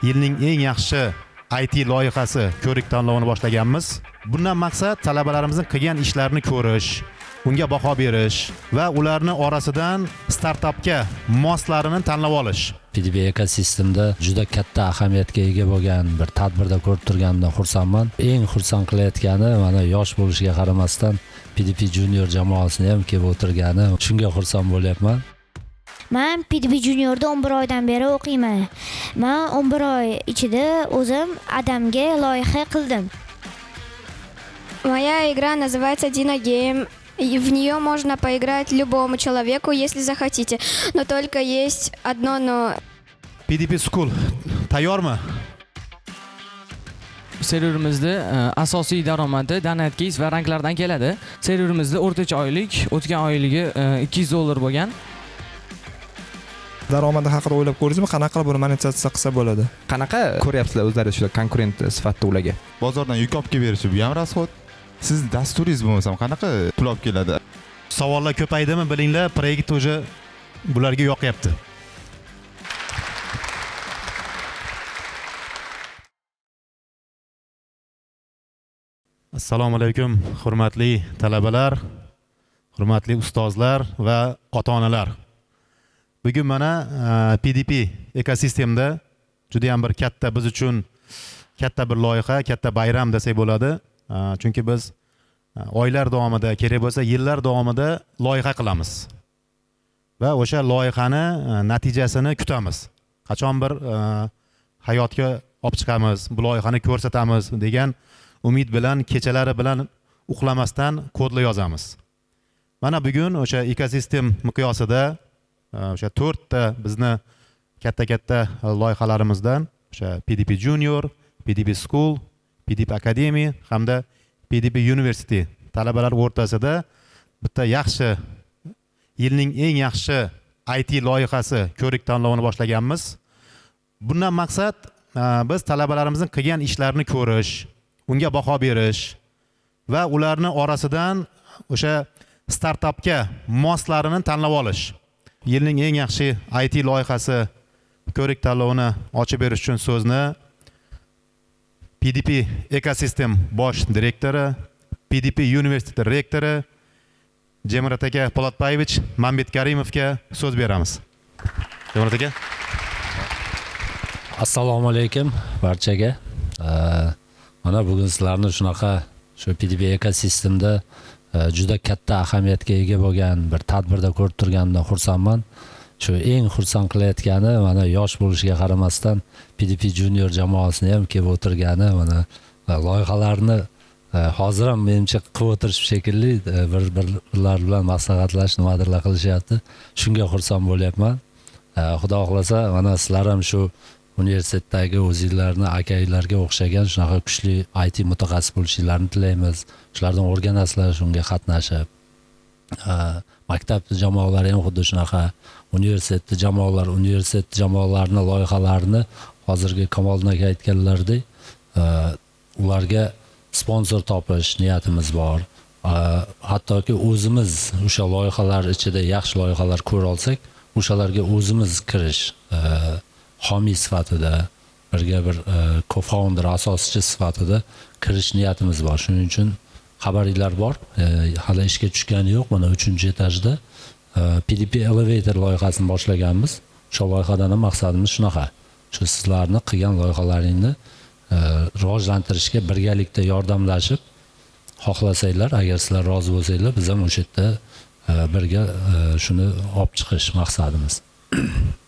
yilning eng yaxshi IT loyihasi ko'rik tanlovini boshlaganmiz. Bundan maqsad talabalarimizning qilgan ishlarini ko'rish, unga baho berish va ularni orasidan startapga moslarini tanlab olish. PDP ekosistemda juda katta ahamiyatga ega bo'lgan bir tadbirda ko'rib turganimdan xursandman. Eng xursand qilayotgani mana yosh bo'lishiga qaramasdan PDP Junior jamoasini ham kelib o'tirgani, shunga xursand bo'lyapman. Men PDP Juniorda 11 oydan beri o'qiyman. Men 11 oy ichida o'zim Adamga loyiha qildim. Моя игра называется Dino Game. И в нее можно поиграть любому человеку, если захотите. Но только есть одно но. PDP School tayyormi? Serverimizda asosiy daromadi donat keys va ranklardan keladi. Serverimizda o'rtacha oylik, o'tgan oyligi $200 bo'lgan. Daromadi haqida o'ylab ko'rdingizmi? Qanaqa buni monetizatsiya qilsa bo'ladi? Qanaqa ko'ryapsizlar o'zlari shu konkurent sifatida ularga? Bozordan yuk olib kelib berishi bu ham rasxod. Siz dasturingiz bo'lmasa qanaqa pul olib keladi? Savollar ko'paydimi? Bilinglar, proyekt o'zi bularga yoqyapti. Assalomu alaykum, hurmatli talabalar, hurmatli ustozlar va ota-onalar. Bugun mana PDP ekosistemda juda ham bir katta, biz uchun katta bir loyiha, katta bayram desak bo'ladi. Chunki biz oylar davomida, kerak bo'lsa yillar davomida loyiha qilamiz. Va o'sha loyihani natijasini kutamiz. Qachon bir hayotga olib chiqamiz, bu loyihani ko'rsatamiz degan umid bilan kechalari bilan uxlamasdan kodlar yozamiz. Mana bugun o'sha ekosistem miqyosida o'sha 4 ta bizni katta loyihalarimizdan o'sha PDP Junior, PDP School, PDP Academy hamda PDP University talabalar o'rtasida bitta yaxshi yilning eng yaxshi IT loyihasi ko'rik tanlovini boshlaganmiz. Bundan maqsad biz talabalarimizning qilgan ishlarini ko'rish, unga baho berish va ularni orasidan o'sha startapga moslarini tanlab olish. Yilning eng yaxshi IT loyihasi ko'rik tanlovini ochib berish uchun so'zni PDP ekosistem bosh direktori, PDP University rektori Jemirat aka Po'latboyevich Mambetgarimovga so'z beramiz. Jemirat aka. Assalomu alaykum barchaga. Mana bugun sizlarni shunaqa shu PDP ekosistemda juda katta ahamiyatga ega bo'lgan bir tadbirda ko'rib turganimdan xursandman. Shu eng xursand qilayotgani mana yosh bo'lishiga qaramasdan PDP Junior jamoasini ham kelib o'tirgani, mana loyihalarni hozir ham menimcha qilib o'tirish shekilli birlar bilan maslahatlash nimadirlar qilishyapti. Shunga xursand bo'lyapman. Xudo xohlasa mana sizlar ham shu universitetdagi o'zingizlarni akaylarga o'xshagan shunaqa kuchli IT mutaxassis bo'lishingizni tilaymiz. Shulardan o'rganasizlar, shunga qatnashib. Maktab jamoalari ham xuddi shunaqa, universitet jamoalarining loyihalarini hozirgi Kamoldan aka aytganlaridek ularga sponsor topish niyatimiz bor. Hattoki o'zimiz o'sha loyihalar ichida yaxshi loyihalar ko'ra olsak, o'shalarga o'zimiz kirish homiy sifatida, birga bir co-founder, asoschi sifatida kirish niyatimiz bor. Shuning uchun xabaringlar bor. Hali ishga tushgani yo'q. Mana 3-etajda PDP Elevator loyihasini boshlaganmiz. Shu loyihadan ham maqsadimiz shunaqa. Shu sizlarni qilgan loyihalaringni rivojlantirishga birgalikda yordamlashib, xohlasanglar, agar sizlar rozi bo'lsanglar, biz ham o'sha yerda birga shuni olib chiqish maqsadimiz.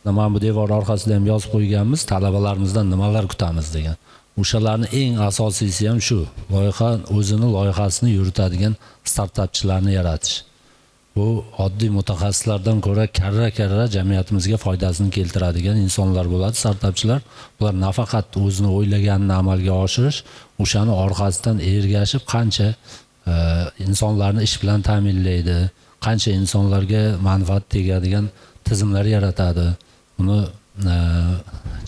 Mana bu devor orqasida ham yozib qo'yganmiz, talabalarimizdan nimalar kutamiz degan. O'shalarning eng asosiysi ham shu, loyiha o'zini loyihasini yuritadigan startapchilarni yaratish. Bu oddiy mutaxassislardan ko'ra karra jamiyatimizga foydasini keltiradigan insonlar bo'ladi, startapchilar. Bular nafaqat o'zini o'ylaganini amalga oshirish, o'shani orqasidan ergashib qancha insonlarni ish bilan ta'minlaydi, qancha insonlarga manfaat tegadigan tizimlar yaratadi. Uni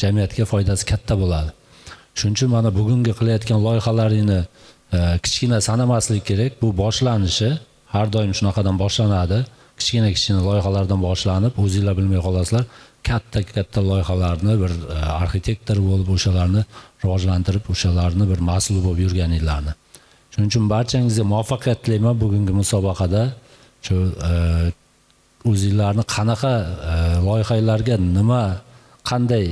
jamiyatga foydasi katta bo'ladi. Shuning uchun mana bugungi qilayotgan loyihalaringni kichkina sanamaslik kerak. Bu boshlanishi har doim shunaqadan boshlanadi. kichkina loyihalardan boshlanib, o'zingizlar bilmay qolasizlar, katta loyihalarni bir arxitektor bo'lib, o'shalarni rivojlantirib, o'shalarni bir mas'ul bo'lib yurganinglarni. Shuning uchun barchangizga muvaffaqiyat tilayman bugungi musobaqada. Shu o'zingizlarni qanaqa loyihalarga qanday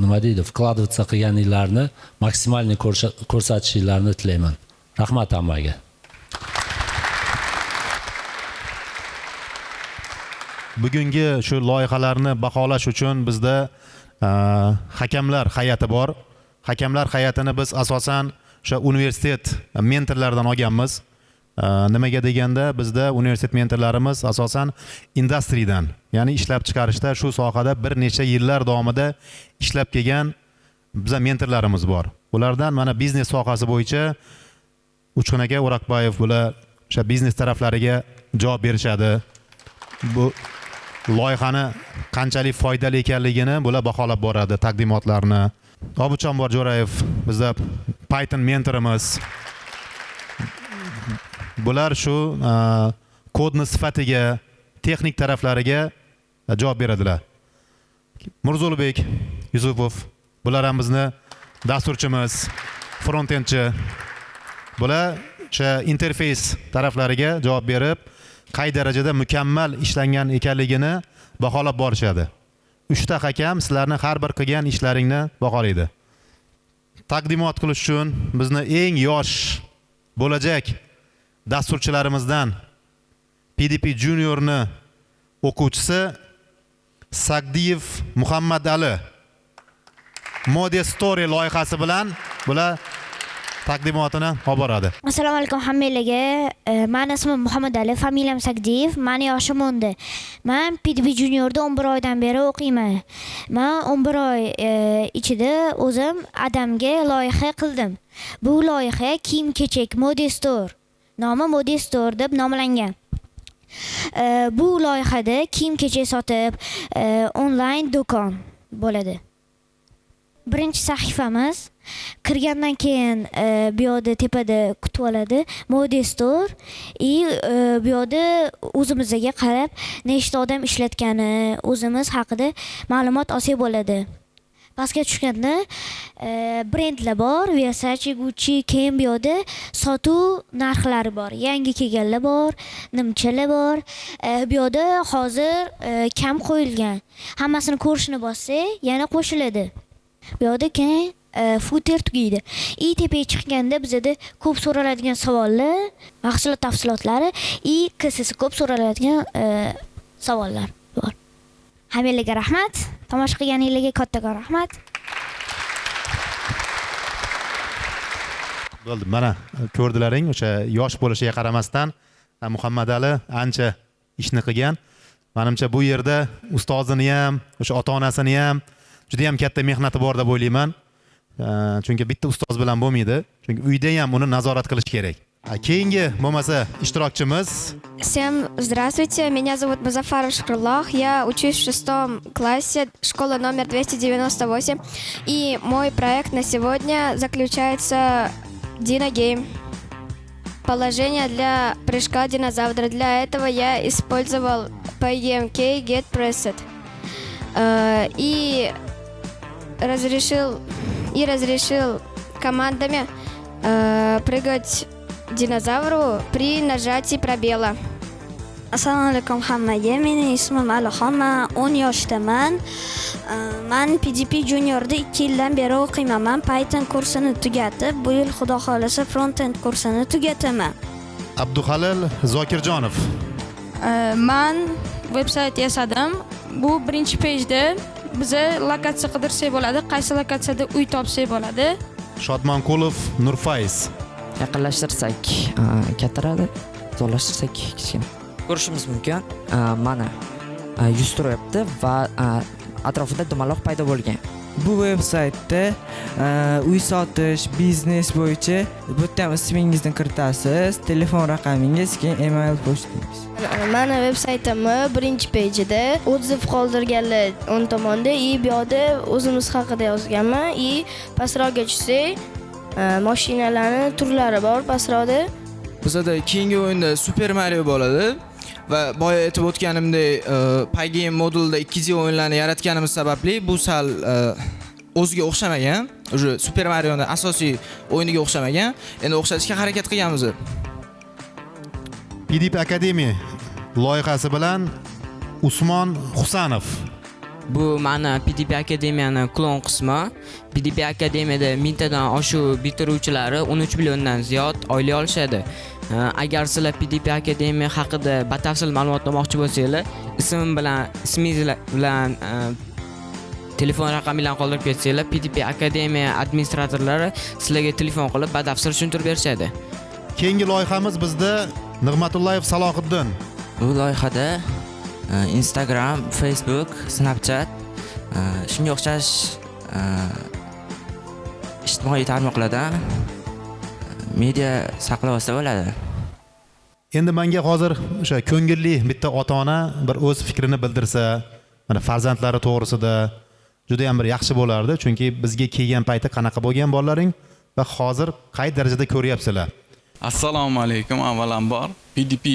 nima deydi, vkladываться qilganinglarni maksimalni ko'rsatishinglarni tilayman. Rahmat hammaga. Bugungi shu loyihalarni baholash uchun bizda hakamlar hay'ati bor. Hakamlar hay'atini biz asosan o'sha universitet mentorlaridan olganmiz. Nimaga deganda bizda universitet mentorlarimiz asosan industriyadan, ya'ni ishlab chiqarishda shu sohada bir necha yillar davomida ishlab kelgan bizda mentorlarimiz bor. Ulardan mana biznes sohasi bo'yicha Uchqun aka, O'raqboyev bular o'sha biznes taraflariga javob berishadi. Bu loyihani qanchalik foydali ekanligini bular baholab boradi, taqdimotlarni. Obidjon Jo'rayev bizda Python mentorimiz. Bular shu kodni sifatiga, texnik taraflariga javob beradilar. Murzulbek Yusupov, bular ham bizni dasturchimiz, frontendchi. Bular o'sha interfeys taraflariga javob berib, qay darajada mukammal ishlangan ekanligini baholab borishadi. 3 ta hakam sizlarni har bir qilgan ishlaringni baholaydi. Taqdimot qilish uchun bizni eng yosh bo'lajak dasturchilarimizdan PDP Juniorni o'quvchisi Sagdiyev Muhammad Ali Mode Story loyihasi bilan bular taqdimotini olib boradi. Assalomu alaykum hammalarga. Meni ismim Muhammad Ali, familiyam Sagdiyev, meni yoshim 10. Men PDP Juniorda 11 oydan beri o'qiyman. Men 11 oy ichida o'zim Adamga loyiha qildim. Bu loyiha kiyim-kechak Mode Store, nomi Mode Store deb nomlangan. Bu loyihada kiyim-kechak sotib, onlayn do'kon bo'ladi. Birinchi sahifamiz kirgandan keyin bu yerda tepada kutib oladi Mode Store. Bu yerda o'zimizga qarab nechta odam ishlatgani, o'zimiz haqida ma'lumot olsak bo'ladi. Pastga tushganda brendlar bor, Versace, Gucci, Kim, bu yerda sotuv narxlari bor. Yangi kelganlar bor, nimchalar bor. Bu yerda hozir kam qo'yilgan. Hammasini ko'rishni bossak, yana qo'shiladi. Bu yerda keyin footer tugaydi. Tepaga chiqqanda bizda ko'p so'raladigan savollar, mahsulot tafsilotlari, kissasi ko'p so'raladigan savollar bor. Hammalarga rahmat. Tomosha qilganingizga kattakon rahmat. Bo'ldi, mana ko'rdilaring, o'sha yosh bo'lishiga qaramasdan Muhammad Ali ancha ishni qilgan. Menimcha bu yerda ustozini ham, o'sha ota-onasini ham juda ham katta mehnati bor deb o'ylayman. Chunki bitta ustoz bilan bo'lmaydi. Chunki uyda ham uni nazorat qilish kerak. Keyingi bo'lmasa ishtirokchimiz. Всем здравствуйте, меня зовут Музафаров Шкрулах, я учусь в 6 классе, школа номер 298, и мой проект на сегодня заключается Dino Game. Положение для прыжка динозавра. Для этого я использовал PMK Get Pressed и разрешил командами прыгать dinozavru при нажатии пробела. Assalomu alaykum hammaga. Mening ismim Alixon, men 10 yoshdaman. Men PDP Juniorda 2 yildan beri o'qiyman. Men Python kursini tugatib, bu yil xudo xolasa front-end kursini tugataman. Abduhalil Zokirjonov. Men veb-sayt yasadim. Bu birinchi pejda biza lokatsiya qidirsak bo'ladi, qaysi lokatsiyada uy topsak bo'ladi. Shodmonqulov Nurfayz. Yaqinlashtirsak kattaradi, zo'rlashtirsak kichkina. Ko'rishimiz mumkin. Mana yuz turyapti va atrofida dumaloq paydo bo'lgan. Bu veb-saytda uy sotish, biznes bo'yicha bu yerda ismingizni kiritasiz, telefon raqamingiz, keyin email pochtangiz. Mana veb-saytimni birinchi pejida otziv qoldirganlar o'ng tomonda, bu yerda o'zimiz haqida yozganman. Pastroqqa tushsak, mashinalarning turlari bor pastroqda. Bizda keyingi o'yinda Super Mario bo'ladi va boya aytib o'tganimdek Pygame modulida 2D o'yinlarni yaratganimiz sababli bu sal o'ziga o'xshamagan, o'sha Super Mario'ning asosiy o'yiniga o'xshamagan. Endi o'xshatishga harakat qilganmiz. PDP Academy loyihasi bilan Usmon Husanov. Bu mana PDP Akademiyani klon qismi. PDP Akademiyada 1000 tadan oshiq bitiruvchilari 13 milliondan ziyod oylik olishadi. Agar sizlar PDP Akademiya haqida batafsil ma'lumot olmoqchi bo'lsangiz, ismingiz bilan telefon raqamingizni qoldirib ketsanglar, PDP Akademiya administratorlari sizlarga telefon qilib batafsil tushuntirib berishadi. Keyingi loyihamiz bizda Nig'matullayev Salohiddin. Bu loyihada Instagram, Facebook, Snapchat, shunga o'xshash ijtimoiy tarmoqlardan media saqlab olsa bo'ladi. Endi menga hozir o'sha ko'ngilli bitta ota-ona bir o'z fikrini bildirsa, mana farzandlari to'g'risida juda ham bir yaxshi bo'lardi, chunki bizga kelgan payti qanaqa bo'lgan bolalaring va hozir qay darajada ko'ryapsizlar? Assalomu alaykum. Avvalambor PDP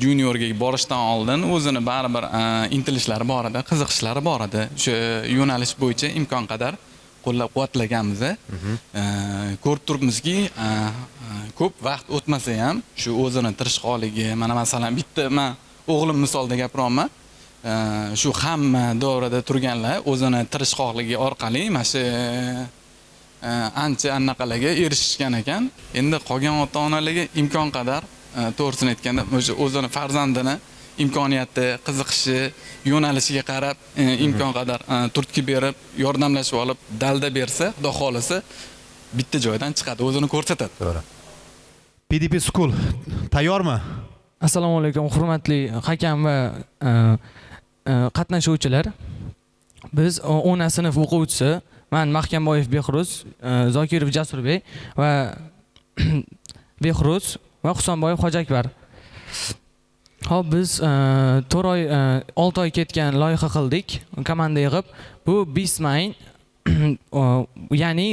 Juniorga borishdan oldin o'zini baribir intilishlari bor edi, qiziqishlari bor edi. O'sha yo'nalish bo'yicha imkon qadar qo'llab-quvvatlaganmiz. Ko'rib turibmizki, ko'p vaqt o'tmasa ham shu o'zini tirishqoqligi, mana masalan bitta men o'g'lim misolida gapiryapman. Shu hamma davrada turganlar o'zini tirishqoqligi orqali mana shu ancha anaqalarga erishishgan ekan. Endi qolgan ota-onalarga imkon qadar to'g'risini aytganda o'sha o'zini farzandini imkoniyati, qiziqishi, yo'nalishiga qarab imkon qadar turtki berib, yordamlashib olib, dalda bersa, xudo xolisa bitta joydan chiqadi, o'zini ko'rsatadi. To'g'ri. PDP School tayyormi? Assalomu alaykum, hurmatli hakam va qatnashuvchilar. Biz 10 sinf o'quvchisi, men Mahkamboyev Behruz, Zokirov Jasurbek va Behruz va Husanboyev Hojakbar. Hop, biz 4 oy 6 oy ketgan loyiha qildik, komanda yig'ib. Bu Beastmine ya'ni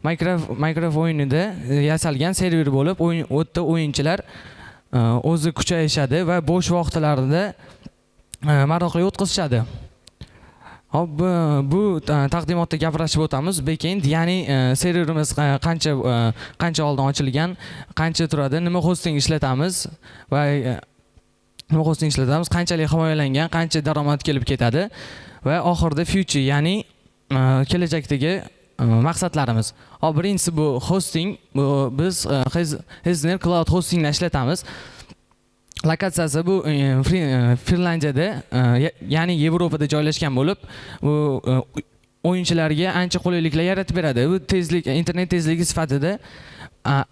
Minecraft o'yinida yasalgan server bo'lib, o'tda o'yinchilar o'zi kuchayishadi va bo'sh vaqtlarida maroqli o'tkazishadi. Hop, bu taqdimotda gaplashib o'tamiz. Backend, ya'ni serverimiz qancha oldin ochilgan, qancha turadi, nima hosting ishlatamiz va qanchalik himoyalangan, qancha daromad kelib ketadi va oxirida future, ya'ni kelajakdagi maqsadlarimiz. Hop, birinchisi bu hosting. Biz Hezner Cloud hostingni ishlatamiz. Lokatsiyasi bu Finlandiyada, ya'ni Yevropada joylashgan bo'lib, bu o'yinchilarga ancha qulayliklar yaratib beradi. Bu tezlik, internet tezligi sifatida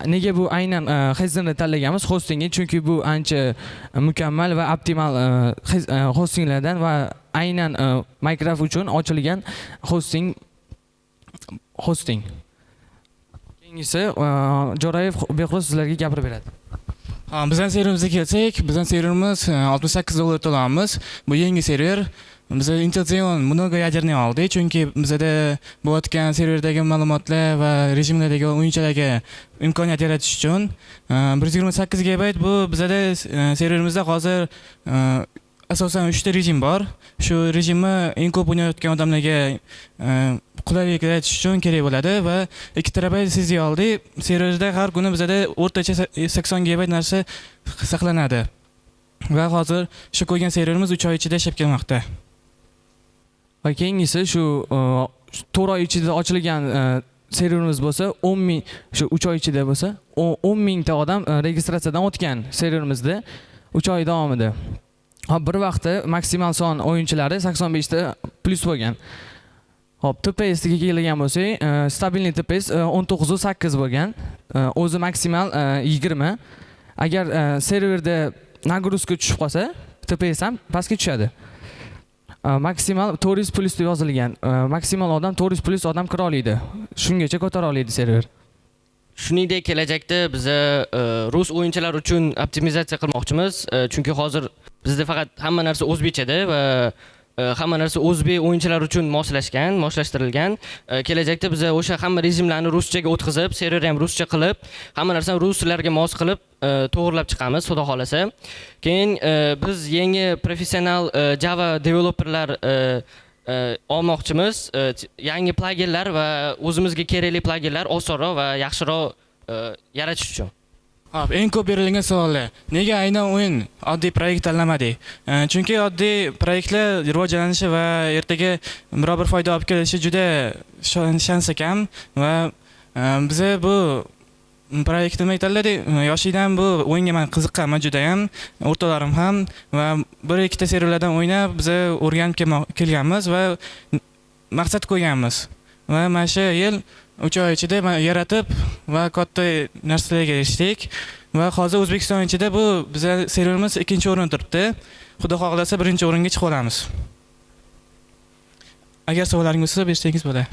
nega bu aynan Heznerni tanlaganmiz hostingga? Chunki bu ancha mukammal va optimal hostinglardan va aynan Minecraft uchun ochilgan hosting. Keyingisi Jo'rayev Behruz sizlarga gapirib beradi. Bizning serverimizga kelsak, bizning serverimiz $68 to'laymiz. Bu yangi server. Biz integration mnogoyaderniy oldik, chunki bizda bo'layotgan serverdagi ma'lumotlar va rejimlardagi o'yinchilarga imkoniyat yaratish uchun 128 GB bu bizda serverimizda hozir asosan 3 ta rejim bor. Shu rejimni eng ko'p o'ynayotgan odamlarga qulaylik yaratish uchun kerak bo'ladi va 2 TB SSD oldik. Serverda har kuni bizda o'rtacha 80 GB narsa saqlanadi. Va hozir shu qo'ygan serverimiz 3 oy ichida ishlab kelmoqda. Va keyingisi shu 4 oy ichida ochilgan serverimiz bo'lsa, 10,000 shu 3 oy ichida bo'lsa, 10,000 ta odam registratsiyadan o'tgan serverimizda 3 oy davomida. Hop, bir vaqtda maksimal son o'yinchilari 85 ta plus bo'lgan. Hop, TPS-ga kelgan bo'lsak, stabilniy TPS 19.8 bo'lgan. O'zi maksimal 20. Agar serverda nagruzka tushib qolsa, TPS ham pastga tushadi. Maksimal 400+ deb yozilgan. Maksimal odam 400+ odam kira oladi. Shungacha ko'tara oladi server. Shuningdek, kelajakda biz rus o'yinchilar uchun optimizatsiya qilmoqchimiz, chunki hozir bizda faqat hamma narsa o'zbekchada va hamma narsa o'zbek o'yinchilar uchun moslashtirilgan. Kelajakda biz o'sha hamma rejimlarni ruschaga o'tkazib, server ham ruscha qilib, hamma narsani rus tillariga mos qilib to'g'rilab chiqamiz, xudo xolasa. Keyin biz yangi professional Java developerlar olmoqchimiz. Yangi pluginlar va o'zimizga kerakli pluginlar osonroq va yaxshiroq yaratish uchun. Hop, eng ko'p berilgan savollar. Nega aynan o'yin oddiy proyekt tanlamadik? Chunki oddiy proyektlar rivojlanishi va ertaga biror bir foyda olib kelishi juda shansi kam va biz bu proyektni tanladik. Yoshlikdan bu o'yinga men qiziqqanman juda ham, o'rtalarim ham va bir ikkita seriallardan o'ynab biz o'rganib kelganmiz va maqsad qo'yganmiz. Va mana shu yil 3 oy ichida yaratib va katta narsalarga erishdik va hozir O'zbekiston ichida bu bizning serverimiz 2-o'rinda turibdi. Xudo xohlasa 1-o'ringa chiqib olamiz. Agar savollaringiz bo'lsa bersangiz bo'ladi.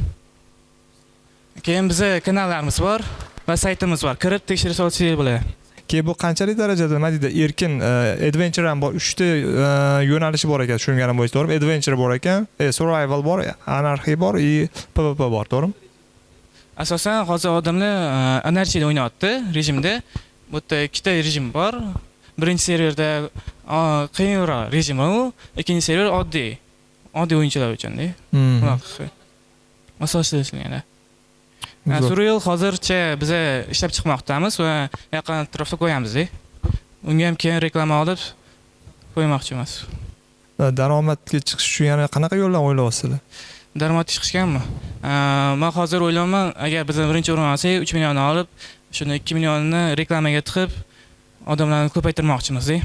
Keyin bizning kanallarimiz bor va saytimiz bor. Kirib tekshirib olsangiz bo'ladi. Keyin bu qanchalik darajada nima deydi, erkin adventure ham bor, 3 ta yo'nalishi bor ekan, tushunganim bo'yicha to'g'rimi? Adventure bor ekan, survival bor, anarxiya bor, PvP bor, to'g'rimi? Asosan hozir odamlar anarxiyada o'ynayapti rejimda. Bu yerda ikkita rejim bor. Birinchi serverda qiyinroq rejim u, ikkinchi server oddiy o'yinchilar uchun-da. Asoslashgan. Surreal hozircha biz ishlab chiqmoqdamiz va yaqin atrofda qo'yamiz-da. Unga ham keyin reklama olib qo'ymoqchimiz. Daromadga chiqish uchun yana qanaqa yo'llar o'ylayapsizlar? Daromad chiqishganmi? Men hozir o'ylayman, agar biz birinchi o'rin olsak, 3 millionni olib, shuni 2 millionni reklamaga tiqib, odamlarni ko'paytirmoqchimiz-da.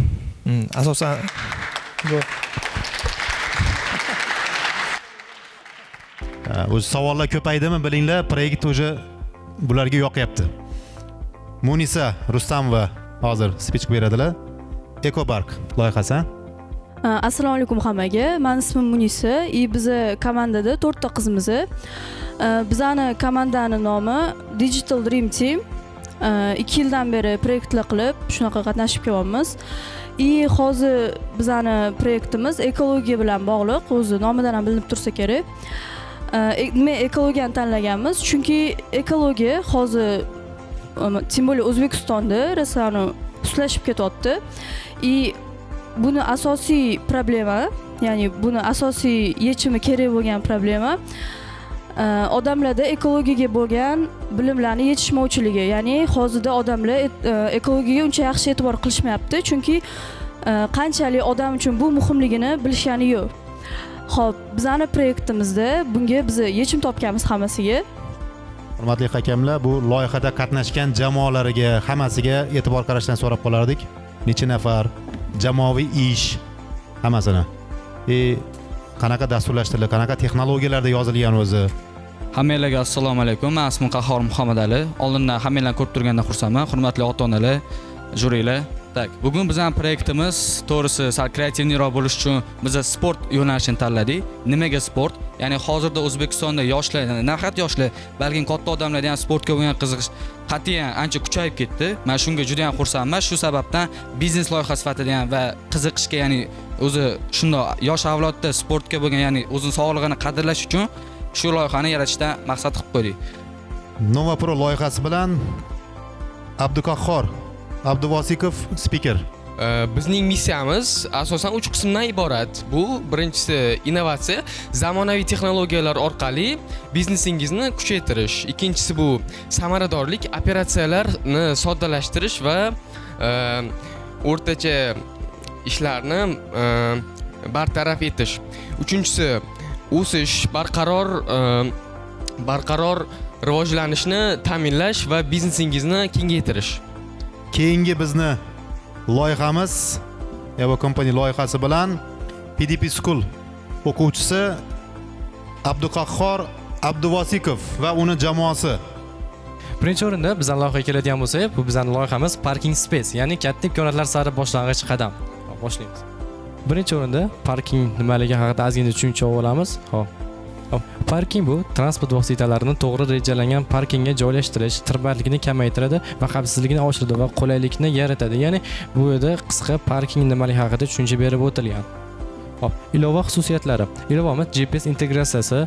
Asosan o'zi savollar ko'paydimi bilinglar, proyekt o'zi bularga yoqyapti. Munisa Rustamova hozir speech beradilar. Ecopark loyihasi. Assalomu alaykum hammaga. Men ismim Munisa. Biz komandada 4 ta qizmiz. Bizning komandani nomi Digital Dream Team. 2 yildan beri proyektlar qilib, shunaqa qatnashib kelyapmiz. Hozir bizning proyektimiz ekologiya bilan bog'liq. O'zi nomidan ham bilinib tursa kerak. Nima ekologiyani tanlaganmiz? Chunki ekologiya hozir tim bo'li O'zbekistonda rasani ustlashib ketyapti. Buni asosiy problema, ya'ni buni asosiy yechimi kerak bo'lgan problema odamlarda ekologiyaga bo'lgan bilimlarni yetishmovchiligi. Ya'ni hozirda odamlar ekologiyaga uncha yaxshi e'tibor qilishmayapti, chunki qanchalik odam uchun bu muhimligini bilishgani yo'q. Xo'p, bizning proyektimizda bunga biz yechim topganmiz hammasiga. Hurmatli hakamlar, bu loyihada qatnashgan jamoalariga, hammasiga e'tibor qarashdan so'rab qolardik. Necha nafar, jamoaviy ish, hammasini. Qanaqa dasturlashtirilgan, qanaqa texnologiyalarda yozilgan o'zi. Hammalarga assalomu alaykum. Men ismim Qahhor Muhammadali. Oldindan hammalarni ko'rib turgandan xursandman. Hurmatli ota-onalar, jurilar. Bugun bizning proyektimiz to'g'risi sal kreativniroq bo'lish uchun biz sport yo'nalishini tanladik. Nimaga sport? Ya'ni hozirda O'zbekistonda yoshlar, nafaqat yoshlar, balki katta odamlarda ham sportga bo'lgan qiziqish qat'iyan ancha kuchayib ketdi. Men shunga juda ham xursandman. Shu sababdan biznes loyiha sifatida ham va qiziqishga, ya'ni o'zi shundoq yosh avlodda sportga bo'lgan, ya'ni o'zining sog'lig'ini qadrlash uchun shu loyihani yaratishdan maqsad qilib qo'ydik. Nova Pro loyihasi bilan Abduqahhor Abduvosikov speaker. Bizning missiyamiz asosan 3 qismdan iborat. Bu birinchisi innovatsiya, zamonaviy texnologiyalar orqali biznesingizni kuchaytirish. Ikkinchisi bu samaradorlik, operatsiyalarni soddalashtirish va o'rtacha ishlarni bartaraf etish. Uchinchisi o'sish, barqaror rivojlanishni ta'minlash va biznesingizni kengaytirish. Keyingi bizni loyihamiz Evo Company loyihasi bilan PDP School o'quvchisi Abduqahhor Abduvosikov va uni jamoasi. Birinchi o'rinda bizning loyihaga keladigan bo'lsak, bu bizning loyihamiz Parking Space, ya'ni katta imkoniyatlar sari boshlang'ich qadam. Boshlaymiz. Birinchi o'rinda parking nimaligi haqida ozgina tushuncha olamiz. Xo'p. Parking bu transport vositalarini to'g'ri rejalangan parkingga joylashtirish, tirbandlikni kamaytiradi va xavfsizlikni oshiradi va qulaylikni yaratadi. Ya'ni bu yerda qisqa parking nimaligi haqida tushuncha berib o'tilgan. Hop, ilova xususiyatlari. Ilovamiz GPS integratsiyasi,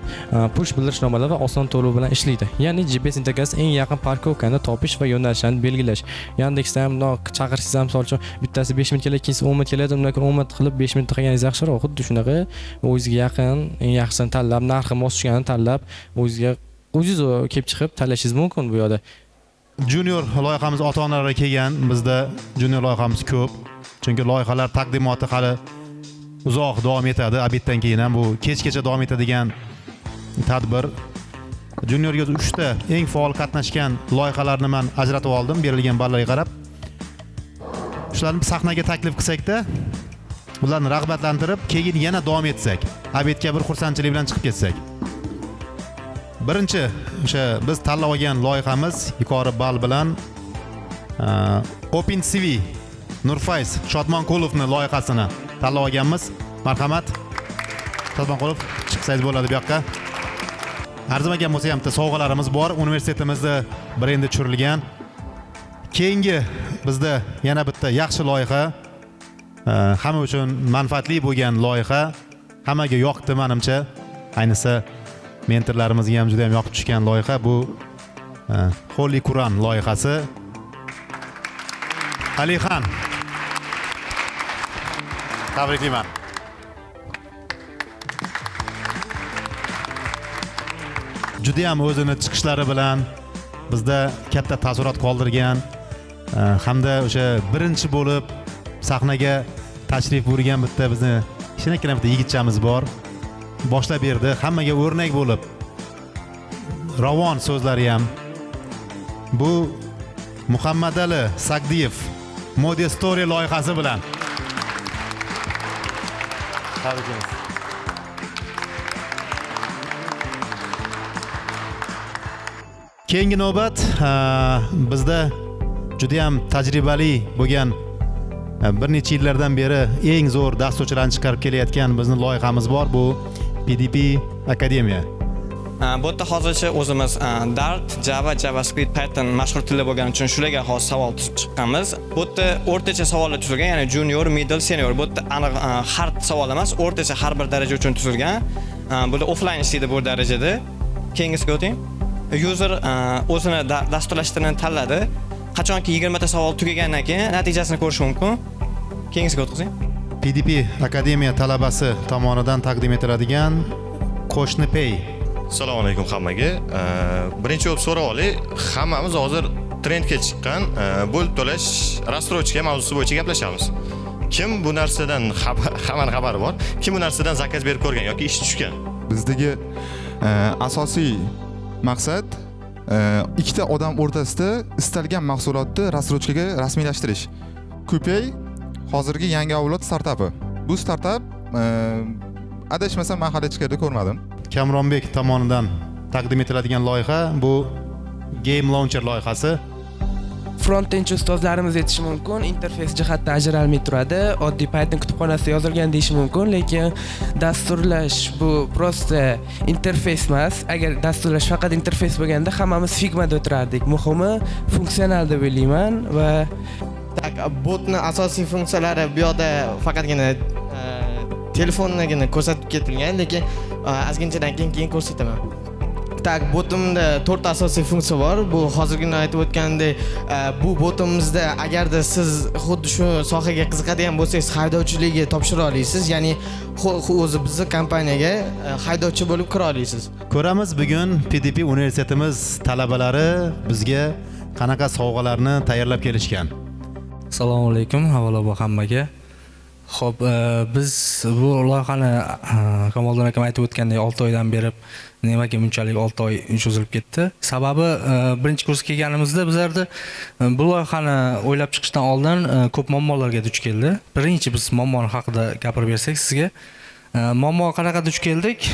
push bildirishnomalar va oson to'lov bilan ishlaydi. Ya'ni GPS integratsiyasi eng yaqin parkovkani topish va yo'nalishlarni belgilash. Yandexda ham chaqirsangiz ham misol uchun bittasi 5 minut keladi, ikkinchisi 10 minut keladi, undan keyin 10 minut qilib 5 minutda qilganingiz yaxshiroq. Xuddi shunaqa o'zingizga yaqin, eng yaxshisini tanlab, narxi mos tushganini tanlab, o'zingizga o'zingiz kelib chiqib tanlashingiz mumkin bu yerda. Junior loyihamiz ota-onalarga kelgan. Bizda junior loyihamiz ko'p. Chunki loyihalar taqdimoti hali uzoq davom etadi. Abitdan keyin ham bu kechgacha davom etadigan tadbir. Juniorga 3 ta eng faol qatnashgan loyihalarni men ajratib oldim, berilgan ballarga qarab. Shularni sahnaga taklif qilsak-da, ularni rag'batlantirib, keyin yana davom etsak, abitga bir xursandchilik bilan chiqib ketsak. Birinchi o'sha biz tanlab olgan loyihamiz yuqori ball bilan Open CV Nurfayz Shodmonqulovning loyihasini tanlab olganmiz. Marhamat. Shodmonqulov chiqsangiz bo'ladi bu yoqqa. Arzimagan bo'lsa ham sovg'alarimiz bor. Universitetimizda brendi tushirilgan. Keyingi bizda yana bitta yaxshi loyiha, hamma uchun manfaatli bo'lgan loyiha, hammaga yoqdi menimcha. Ayniqsa mentorlarimizga ham juda ham yoqib tushgan loyiha bu Holy Quran loyihasi. Alixan. Tabriklayman. Juda ham o'zini chiqishlari bilan bizda katta taassurot qoldirgan hamda o'sha birinchi bo'lib sahnaga tashrif buyurgan bitta bizni kichkina bitta yigitchamiz bor. Boshlab berdi, hammaga o'rnak bo'lib. Ravon so'zlari ham. Bu Muhammadali Sagdiyev Mode Story loyihasi bilan. Tabriklaymiz. Keyingi navbat bizda juda ham tajribali bo'lgan bir necha yillardan beri eng zo'r dasturchilarni chiqarib kelayotgan bizning loyihamiz bor, bu PDP Akademiya. Bu yerda hozircha o'zimiz Dart, Java, JavaScript, Python mashhur tillar bo'lgani uchun shularga xos savol tuzib chiqqanmiz. Bu yerda o'rtacha savollar tuzilgan, ya'ni junior, middle, senior. Bu yerda aniq hard savol emas, o'rtacha har bir daraja uchun tuzilgan. Bu offline ishlaydi bu darajada. Keyingisiga o'ting. User o'zini dasturlashtirishni tanladi. Qachonki 20 ta savol tugagandan keyin natijasini ko'rish mumkin. Keyingisiga o'tkazing. PDP Akademiya talabasi tomonidan taqdim etiladigan Qo'shni Pay. Assalomu alaykum hammaga. Birinchi bo'lib so'rab olay, hammamiz hozir trendga chiqqan bo'lib to'lash rasstrochka mavzusi bo'yicha gaplashamiz. Kim bu narsadan hammaning xabari bor? Kim bu narsadan zakaz berib ko'rgan yoki ish tushgan? Bizdagi asosiy maqsad ikkita odam o'rtasida istalgan mahsulotni rasstrochkaga rasmiylashtirish. Kupay hozirgi yangi avlod startapi. Bu startap adashmasam men hali ichkarida ko'rmadim. Kamronbek tomonidan taqdim etiladigan loyiha bu Game Launcher loyihasi. Front-end ustozlarimiz aytishi mumkin, interfeys jihatdan ajralmay turadi. Oddiy Python kutubxonasida yozilgan deyish mumkin, lekin dasturlash bu prosta interfeys emas. Agar dasturlash faqat interfeys bo'lganda hammamiz Figmada o'tirardik. Muhimi funksional deb o'ylayman va botning asosiy funksiyalari bu yerda faqatgina telefonnigina ko'rsatib ketilgan, lekin ozginchadan keyin ko'rsataman. Tak, botimda 4 asosiy funksiya bor. Bu hozirgina aytib o'tgandek, bu botimizda agarda siz xuddi shu sohaga qiziqadigan bo'lsangiz, haydovchilikka topshira olasiz. Ya'ni o'zi bizning kompaniyaga haydovchi bo'lib kira olasiz. Ko'ramiz bugun PDP universitetimiz talabalari bizga qanaqa sovg'alarni tayyorlab kelishgan. Assalomu alaykum, avvalambor hammaga. Xo'p, biz bu loyihani Kamoliddin akam aytib o'tgandek 6 oydan beri nimaga bunchalik 6 oy cho'zilib ketdi? Sababi birinchi kursga kelganimizda bizlarda bu loyihani o'ylab chiqishdan oldin ko'p muammolarga duch keldi. Birinchi biz muammo haqida gapirib bersak sizga. Muammo qanaqa duch keldik?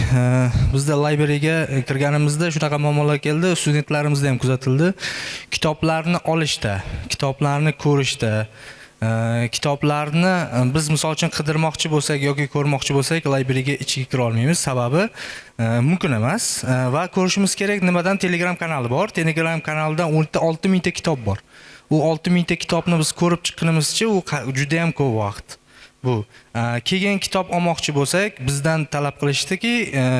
Bizda libraryga kirganimizda shunaqa muammolar keldi. Studentlarimizda ham kuzatildi. Kitoblarni olishda, kitoblarni ko'rishda, kitoblarni biz misol uchun qidirmoqchi bo'lsak yoki ko'rmoqchi bo'lsak libraryga ichiga kira olmaymiz. Sababi mumkin emas va ko'rishimiz kerak. Nimadan? Telegram kanali bor. Telegram kanalidan 16 mingta kitob bor. U 6 mingta kitobni biz ko'rib chiqqanimizcha u juda ham ko'p vaqt. bu. Keyin kitob olmoqchi bo'lsak, bizdan talab qilishdiki,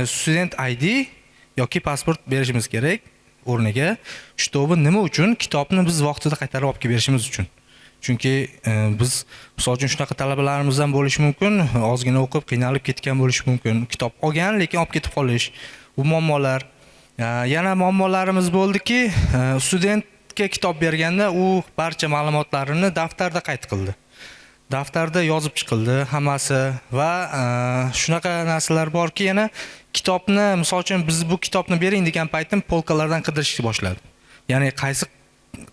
student ID yoki pasport berishimiz kerak o'rniga. Shtobi nima uchun? Kitobni biz vaqtida qaytarib olib kelib berishimiz uchun. Chunki biz misol uchun shunaqa talabalarimiz ham bo'lishi mumkin, ozgina o'qib qiynalib ketgan bo'lishi mumkin. Kitob olgan, lekin olib ketib qolish. Bu muammolar. Yana muammolarimiz bo'ldiki, studentga kitob berganda u barcha ma'lumotlarini daftarda qayd qildi. Daftarda yozib chiqildi hammasi va shunaqa narsalar borki, yana kitobni misol uchun biz bu kitobni bering degan paytim polkalardan qidirishni boshladi. Ya'ni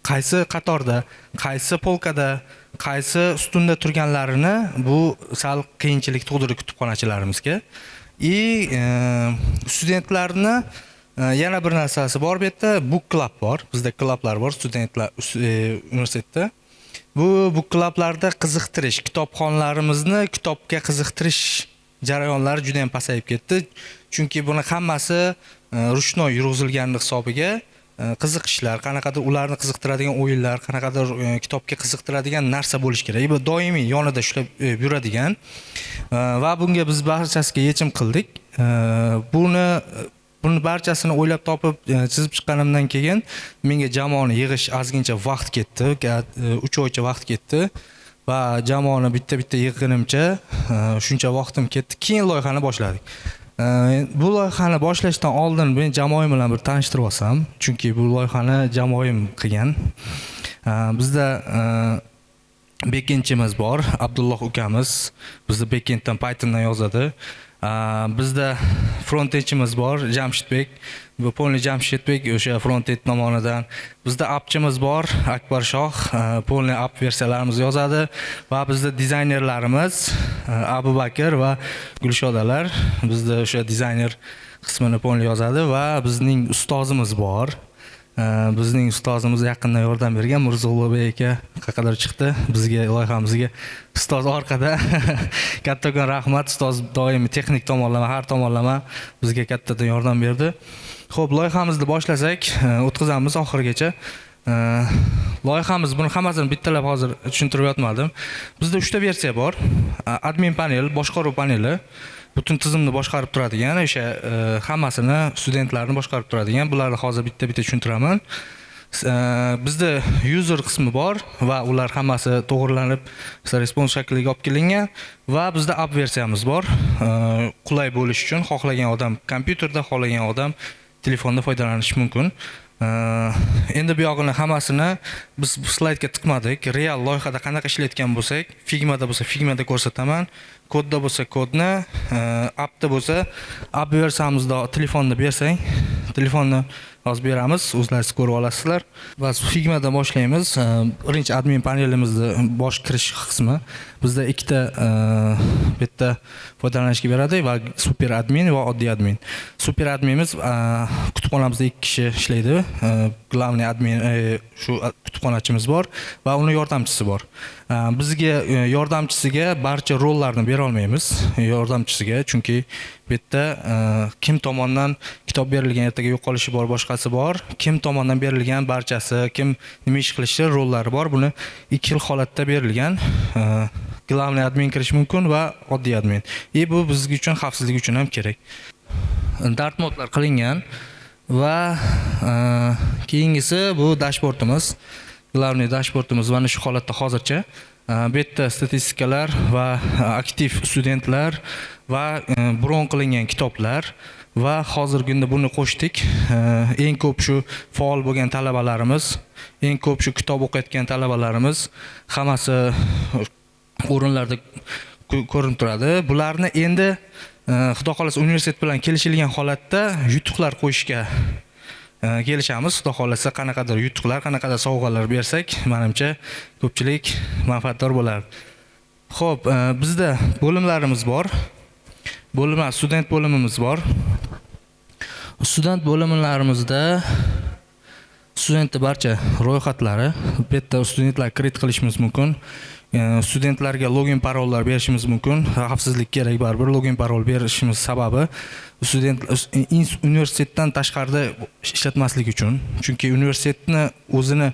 qaysi qatorda, qaysi polkada, qaysi ustunda turganlarini bu sal qiyinchilik tug'dirdi kutubxonachalarimizga. Studentlarni yana bir narsasi bor bu yerda, book club bor. Bizda klublar bor studentlar universitetda. Bu klublarda qiziqtirish, kitobxonlarimizni kitobga qiziqtirish jarayonlari juda ham pasayib ketdi. Chunki buni hammasi rushnoy yurg'izilgan hisobiga qiziqishlar, qanaqadir ularni qiziqtiradigan o'yinlar, qanaqadir kitobga qiziqtiradigan narsa bo'lish kerak. Bu doimiy yonida ushlab yuradigan va bunga biz barchasiga yechim qildik. Buni barchasini o'ylab topib chizib chiqqanimdan keyin menga jamoani yig'ish ozgincha vaqt ketdi, 3 oycha vaqt ketdi va jamoani bitta yig'ganimcha shuncha vaqtim ketdi. Keyin loyihani boshladik. Bu loyihani boshlashdan oldin men jamoam bilan bir tanishtirib olsam, chunki bu loyihani jamoam qilgan. Bizda backendchimiz bor, Abdulloh ukamiz, bizni backenddan Pythondan yozadi. Bizda frontendchimiz bor, Jamshidbek, bu polni Jamshidbek o'sha frontend tomonidan. Bizda appchimiz bor, Akbar Shoh, polni app versiyalarimizni yozadi va bizda dizaynerlarimiz Abubakir va Gulshodalar, bizda o'sha dizayner qismini polni yozadi va bizning ustozimiz bor. Bizning ustozimiz yaqindan yordam bergan Mirzo-Ulug'bek aka qaqadir chiqdi bizga, loyihamizga. Ustoz orqada kattagan rahmat, ustoz doimiy texnik tomonlama, har tomonlama bizga kattadan yordam berdi. Xo'p, loyihamizni boshlasak, o'tkazamiz oxirigacha. Loyihamiz, buni hammasini bittalab hozir tushuntirib yotmadim. Bizda 3 ta versiya bor. Admin panel, boshqaruv paneli. Butun tizimni boshqarib turadigan, o'sha hammasini studentlarni boshqarib turadigan. Bularni hozir bitta-bitta tushuntiraman. Bizda user qismi bor va ular hammasi to'g'rilanib, respons shakliga olib kelingan va bizda app versiyamiz bor. Qulay bo'lish uchun xohlagan odam kompyuterda, xohlagan odam telefonda foydalanish mumkin. Endi bu yog'ini hammasini biz slaydga tiqmadik. Real loyihada qanaqa ishlayotgan bo'lsak, Figma'da bo'lsa Figma'da ko'rsataman, kodda bo'lsa kodni, appda bo'lsa app versiyamizda telefonni bersang, telefonni hozir beramiz, o'zlaringiz ko'rib olasizlar. Va Figma'dan boshlaymiz. Birinchi admin panelimizni bosh kirish qismi. Bizda ikkita bitta foydalanishga beradi va super admin va oddiy admin. Super adminimiz kutubxonamizda 2 kishi ishlaydi. Главный admin shu kutubxonachimiz bor va uni yordamchisi bor. Bizga yordamchisiga barcha rollarni bera olmaymiz yordamchisiga, chunki bu yerda kim tomonidan kitob berilgan, ertaga yo'qolishi bor, boshqasi bor. Kim tomonidan berilgan barchasi, kim nima ish qilishi rollari bor. Buni 2 xil holatda berilgan. Главный admin kirish mumkin va oddiy admin. Bu bizga uchun xavfsizlik uchun ham kerak. Dart modlar qilingan va keyingisi bu dashbordimiz. Главный dashbordimiz mana shu holatda hozircha. Bu yerda statistikalar va aktiv studentlar va bron qilingan kitoblar va hozirgi kunda buni qo'shdik. Eng ko'p shu faol bo'lgan talabalarimiz, eng ko'p shu kitob o'qiyotgan talabalarimiz hammasi o'rinlarda ko'rinib turadi. Bularni endi xudo xolasa universitet bilan kelishilgan holatda yutuqlar qo'yishga kelishamiz. Xudo xolasa qanaqadir yutuqlar, qanaqadir sovg'alar bersak, menimcha ko'pchilik manfaatdor bo'lar. Xo'p, bizda bo'limlarimiz bor. Student bo'limimiz bor. Student bo'limlarimizda studentning barcha ro'yxatlari, bu yerda studentlar kredit qilishimiz mumkin. Studentlarga login parollar berishimiz mumkin. Xavfsizlik kerak, baribir login parol berishimiz sababi student universitetdan tashqarida ishlatmaslik uchun. Chunki universitetni o'zini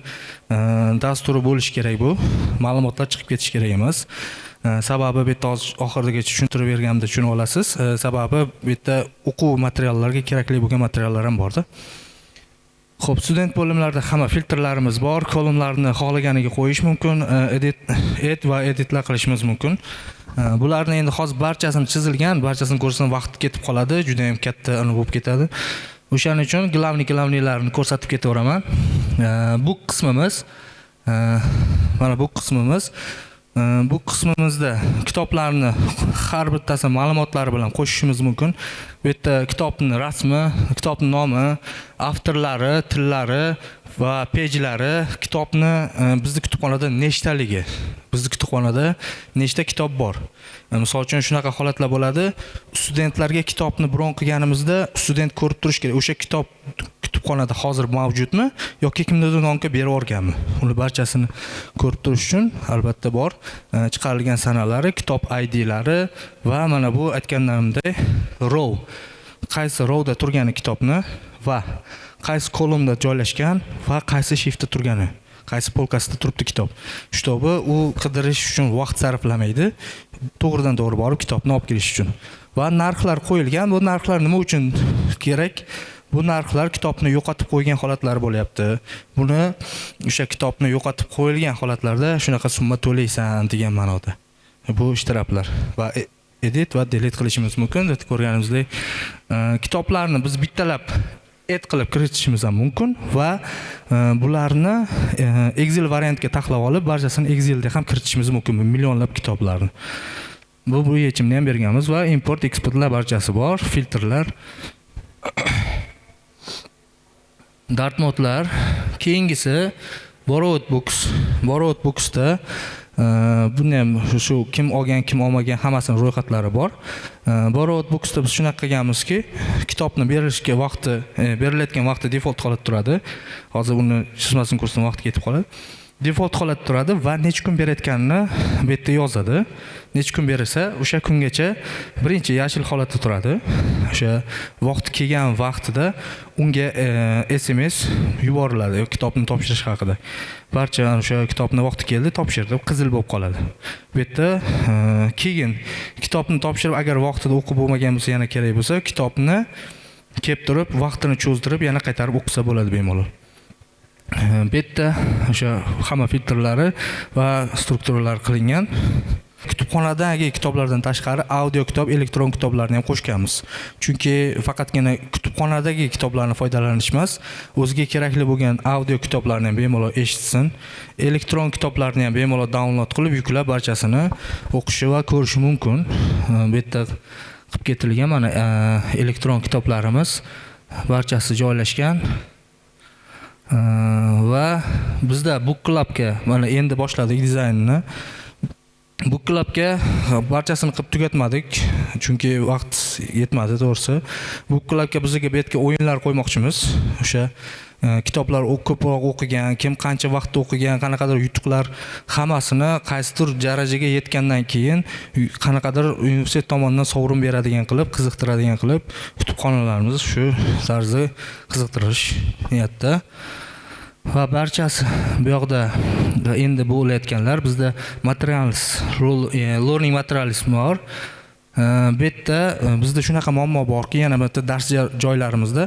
dasturi bo'lish kerak bu. Ma'lumotlar chiqib ketish kerak emas. Sababi bu yerda oxirigacha tushuntirib berganimda tushunib olasiz. Sababi bu yerda o'quv materiallariga kerakli bo'lgan materiallar ham borda. Xo'p, student bo'limlarida hamma filtrlarimiz bor, kolumnlarni xohlaganiga qo'yish mumkin, edit va editlar qilishimiz mumkin. Bularni endi hozir barchasini chizilgan, barchasini ko'rsam vaqt ketib qoladi, juda ham katta bo'lib ketadi. O'shaning uchun glavniy-glavniylarni ko'rsatib ketaveraman. Bu qismimiz mana bu qismimiz. Bu qismimizda kitoblarni har bittasi ma'lumotlari bilan qo'shishimiz mumkin. Bu yerda kitobning rasmi, kitobning nomi, avtorlari, tillari va pejlari, kitobni bizning kutubxonada nechtaligi, bizning kutubxonada nechta kitob bor. Misol uchun shunaqa holatlar bo'ladi. Studentlarga kitobni bron qilganimizda student ko'rib turish kerak. O'sha kitob kutubxonada hozir mavjudmi yoki kimnidir nomiga berib o'rganmi? Uni barchasini ko'rib turish uchun albatta bor. Chiqarilgan sanalari, kitob IDlari va mana bu aytganlarimdek row. Qaysi rowda turgani kitobni va qaysi kolumnda joylashgan va qaysi shiftda turgani, qaysi polkasida turibdi kitob. Shtobi u qidirish uchun vaqt sarflamaydi. To'g'ridan to'g'ri borib kitobni olib kelish uchun. Va narxlar qo'yilgan. Bu narxlar nima uchun kerak? Bu narxlar kitobni yo'qotib qo'ygan holatlar bo'lyapti. Buni o'sha kitobni yo'qotib qo'yilgan holatlarda shunaqa summa to'laysan degan ma'noda. Bu ishtiroklar va edit va delete qilishimiz mumkin. Ko'rganimizdek, kitoblarni biz bittalab add qilib kiritishimiz ham mumkin va bularni Excel variantga taxlab olib, barchasini Excelda ham kiritishimiz mumkin, millionlab kitoblarni. Bu yechimni ham berganmiz va import, eksportlar barchasi bor, filtrlar. Dartmotlar, keyingisi Borrowed Books. Borrowed Booksda buni ham shu kim olgan, kim olmagan hammasini ro'yxatlari bor. Borrowed Booksda biz shunaqa qilganmizki, kitobni berilishga vaqti, berilayotgan vaqti default holatda turadi. Hozir uni chizmasini ko'rsam vaqt ketib qoladi. Default holatda turadi va necha kun berayotganini bu yerda yozadi. Necha kun berilsa, o'sha kungacha birinchi yashil holatda turadi. O'sha vaqt kelgan vaqtida unga SMS yuboriladi kitobni topshirish haqida. Barcha o'sha kitobni vaqti keldi, topshirdi, qizil bo'lib qoladi. Bu yerda keyin kitobni topshirib, agar vaqtida o'qib bo'lmagan bo'lsa, yana kerak bo'lsa, kitobni kelib turib, vaqtini cho'zdirib, yana qaytarib o'qisa bo'ladi bemalol. Bu yerda o'sha hamma filtrlari va strukturalar qilingan. Kutubxonadagi kitoblardan tashqari audio kitob, elektron kitoblarni ham qo'shganmiz. Chunki faqatgina kutubxonadagi kitoblarni foydalanish emas, o'ziga kerakli bo'lgan audio kitoblarni ham bemalol eshitsin, elektron kitoblarni ham bemalol download qilib, yuklab barchasini o'qishi va ko'rishi mumkin. Bu yerda qilib ketilgan mana elektron kitoblarimiz barchasi joylashgan. Va bizda Book Clubga mana endi boshladik dizaynni. Book Clubga barchasini qilib tugatmadik, chunki vaqt yetmadi to'g'risi. Book Clubga bizga bu yerga o'yinlar qo'ymoqchimiz. O'sha kitoblar ko'proq o'qigan, kim qancha vaqtda o'qigan, qanaqadir yutuqlar hammasini qaysidir darajaga yetgandan keyin qanaqadir universitet tomonidan sovrin beradigan qilib, qiziqtiradigan qilib kutubxonalarimizni shu tarzda qiziqtirish niyatda. Va barchasi bu yoqda endi bo'layotganlar bizda materials, learning materials bor. Bu yerda bizda shunaqa muammo borki, yana bitta dars joylarimizda,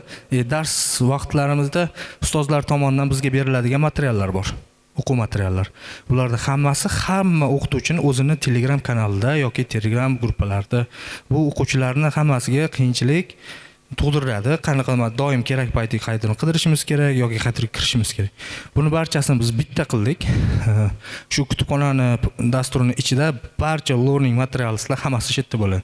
dars vaqtlarimizda ustozlar tomonidan bizga beriladigan materiallar bor. O'quv materiallar. Bularda hammasi hamma o'qituvchining o'zini Telegram kanalida yoki Telegram gruppalarida bu o'quvchilarning hammasiga qiyinchilik tug'diradi. Qanaqa doim kerak paytiga qaytadan qidirishimiz kerak yoki qaytarib kirishimiz kerak. Buni barchasini biz bitta qildik. Shu kutubxonani dasturining ichida barcha learning materialslar hammasi shu yerda bo'ladi.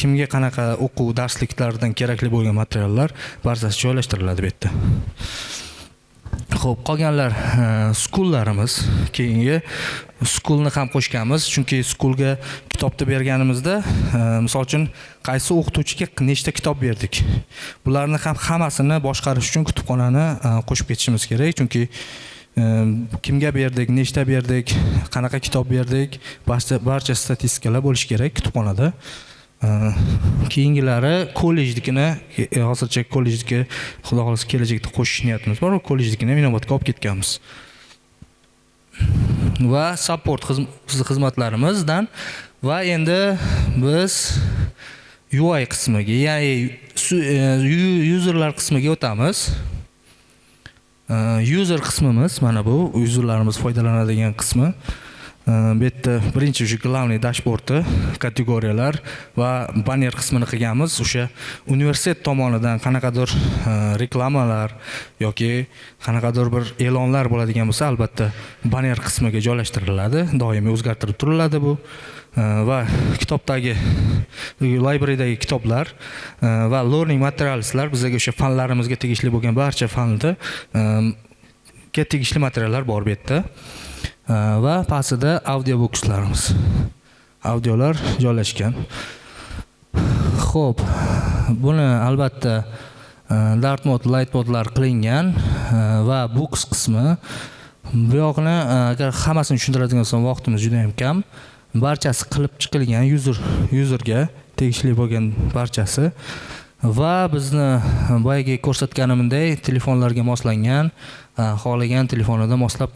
Kimga qanaqa o'quv darsliklardan kerakli bo'lgan materiallar barchasi joylashtiriladi bu yerda. Xo'p, qolganlar schoollarimiz, keyingi schoolni ham qo'shganmiz, chunki schoolga kitobni berganimizda, misol uchun qaysi o'qituvchiga nechta kitob berdik. Bularni ham hammasini boshqarish uchun kutubxonani qo'shib ketishimiz kerak, chunki kimga berdik, nechta berdik, qanaqa kitob berdik, barcha statistikalar bo'lishi kerak kutubxonada. Keyingilari kollejnikini, hozircha kollejga xudo xolasa kelajakda qo'shish niyatimiz bor, kollejnikini Inobatga olib ketganmiz. va support xizmatlarimizdan va endi biz UI qismiga, ya'ni userlar qismiga o'tamiz. User qismimiz mana bu userlarimiz foydalanadigan qismi. Bu yerda birinchi shu главный dashbordi, kategoriyalar va banner qismini qilganmiz. O'sha universitet tomonidan qanaqadir reklamalar yoki qanaqadir bir e'lonlar bo'ladigan bo'lsa, albatta banner qismiga joylashtiriladi, doimiy o'zgartirib turiladi bu. Va kitobdagi library'dagi kitoblar va learning materialslar bizga o'sha fanlarimizga tegishli bo'lgan barcha fanni tegishli materiallar bor bu yerda. Va pastida audio boxlarimiz. Audiolar joylashgan. Xo'p, buni albatta dark mode, light modelar qilingan va box qismi. Bu yoqni agar hammasini tushuntiradigan bo'lsam vaqtimiz juda ham kam. Barchasi qilib chiqilgan userga tegishli bo'lgan barchasi va bizni boyagi ko'rsatganimdek telefonlarga moslangan, xohlagan telefonida moslab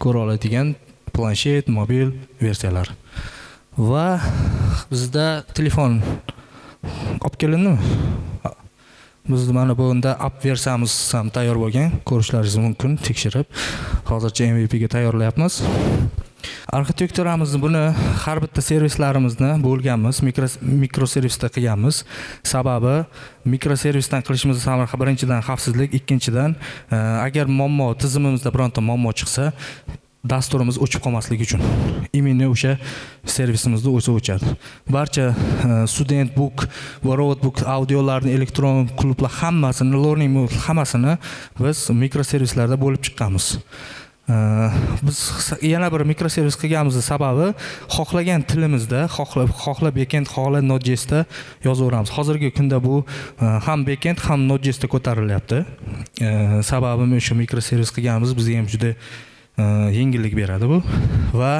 ko'ra oladigan planshet, mobil versiyalar. Va bizda telefon olib kelindimi? Biz mana bunda app versiyamiz ham tayyor bo'lgan, ko'rishlaringiz mumkin tekshirib. Hozircha MVP ga tayyorlayapmiz. Arxitekturamizni buni har bitta servislarimizni bo'lganmiz, mikroservisda qilganmiz. Sababi mikroservisdan qilishimiz sababi birinchidan xavfsizlik, ikkinchidan agar muammo tizimimizda bironta muammo chiqsa, dasturimiz o'chib qolmasligi uchun. Imini o'sha servisimizni o'zi o'chadi. Barcha student book va road book audiolarni, elektron klublar hammasini, learning hammasini biz mikroservislarda bo'lib chiqqanmiz. Biz yana bir mikroservis qilganimizning sababi xohlagan tilimizda, xohlab backend, xohlab Node.js da yozaveramiz. Hozirgi kunda bu ham backend, ham Node.js da ko'tarilyapti. Sababi o'sha mikroservis qilganimiz bizga ham juda yengillik beradi bu. Va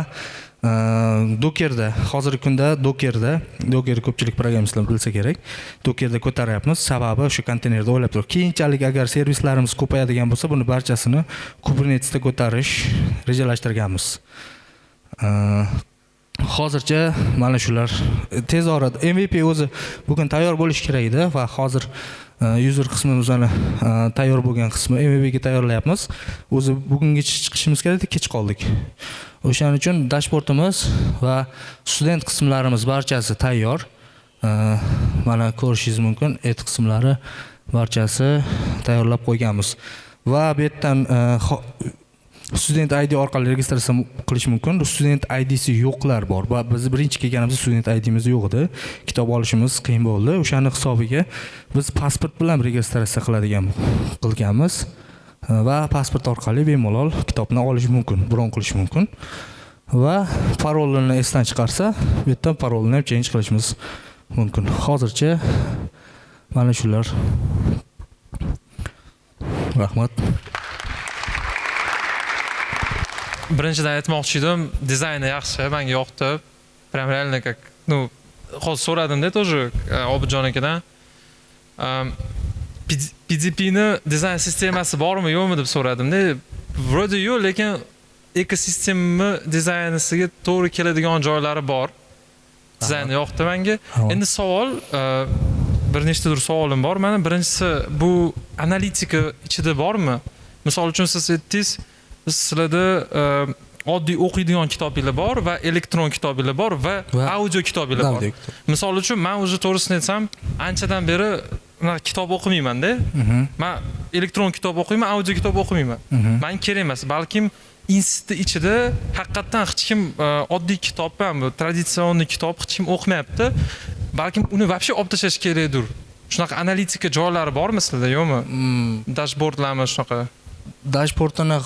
Dockerda, hozirgi kunda Docker ko'pchilik programmistlar bilsa kerak, Dockerda ko'taryapmiz. Sababi o'sha konteynerda o'ylab turib, keyinchalik agar servislarimiz ko'payadigan bo'lsa, buni barchasini Kubernetesda ko'tarish rejalashtirganmiz. Hozircha mana shular tez orada MVP o'zi bugun tayyor bo'lish kerak edi va hozir user qismimiz mana tayyor bo'lgan qismi MVP ga tayyorlayapmiz. O'zi bugunga chiqishimiz kerak edi, kech qoldik. O'shaning uchun dashbordimiz va student qismlarimiz barchasi tayyor. Mana ko'rishingiz mumkin, et qismlari barchasi tayyorlab qo'yganmiz. Va bu yerdan student ID orqali registratsiya qilish mumkin. Student IDsi yo'qlar bor. Va biz birinchi kelganimizda student IDimiz yo'q edi. Kitob olishimiz qiyin bo'ldi. O'shaning hisobiga biz pasport bilan registratsiya qilganmiz. Va pasport orqali bemalol kitobni olish mumkin, bron qilish mumkin. Va parolini esdan chiqarsa, bu yerdan parolini ham change qilishimiz mumkin. Hozircha mana shular. Rahmat. Birinchidan aytmoqchi edim, dizayni yaxshi, menga yoqdi. Прям реально как, hozir so'radim-da тоже Obidjon akadan. PDPni dizayn sistemasi bormi, yo'qmi deb so'radim-da. Vроде yo'q, lekin ekosistema dizaynisiga to'g'ri keladigan joylari bor. Dizayni yoqdi menga. Endi savol, bir nechtadir savolim bor. Mana birinchisi, bu analitika ichida bormi? Misol uchun siz aytdingiz, sizlarda oddiy o'qiydigan kitoblar bor va elektron kitoblar bor va audio kitoblar bor. Misol uchun men o'zi to'g'risini aytsam, anchadan beri kitob o'qimayman-da. Men elektron kitob o'qiyman, audio kitob o'qimayman. Men kerak emas, balkim institut ichida haqiqatan hech kim oddiy kitob ham, traditsion kitob hech kim o'qimayapti. Balkim uni вообще olib tashlash kerakdir. Shunaqa analitika joylari bormi sizlarda, yo'qmi? Dashbordlarmi shunaqa? Dashbordni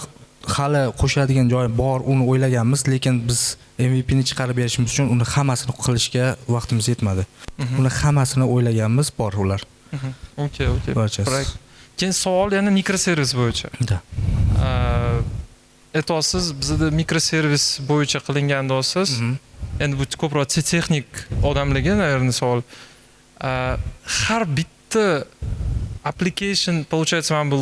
hali qo'shadigan joyi bor, uni o'ylaganmiz, lekin biz MVP ni chiqarib berishimiz uchun uni hammasini qilishga vaqtimiz yetmadi. Uni hammasini o'ylaganmiz, bor ular. Okey. Keyin savol yana mikroservis bo'yicha. Aytasiz, bizda mikroservis bo'yicha qilingan deysiz. Endi bu ko'proq texnik odamlarga, naверное, savol. Har bitta application получается mana bu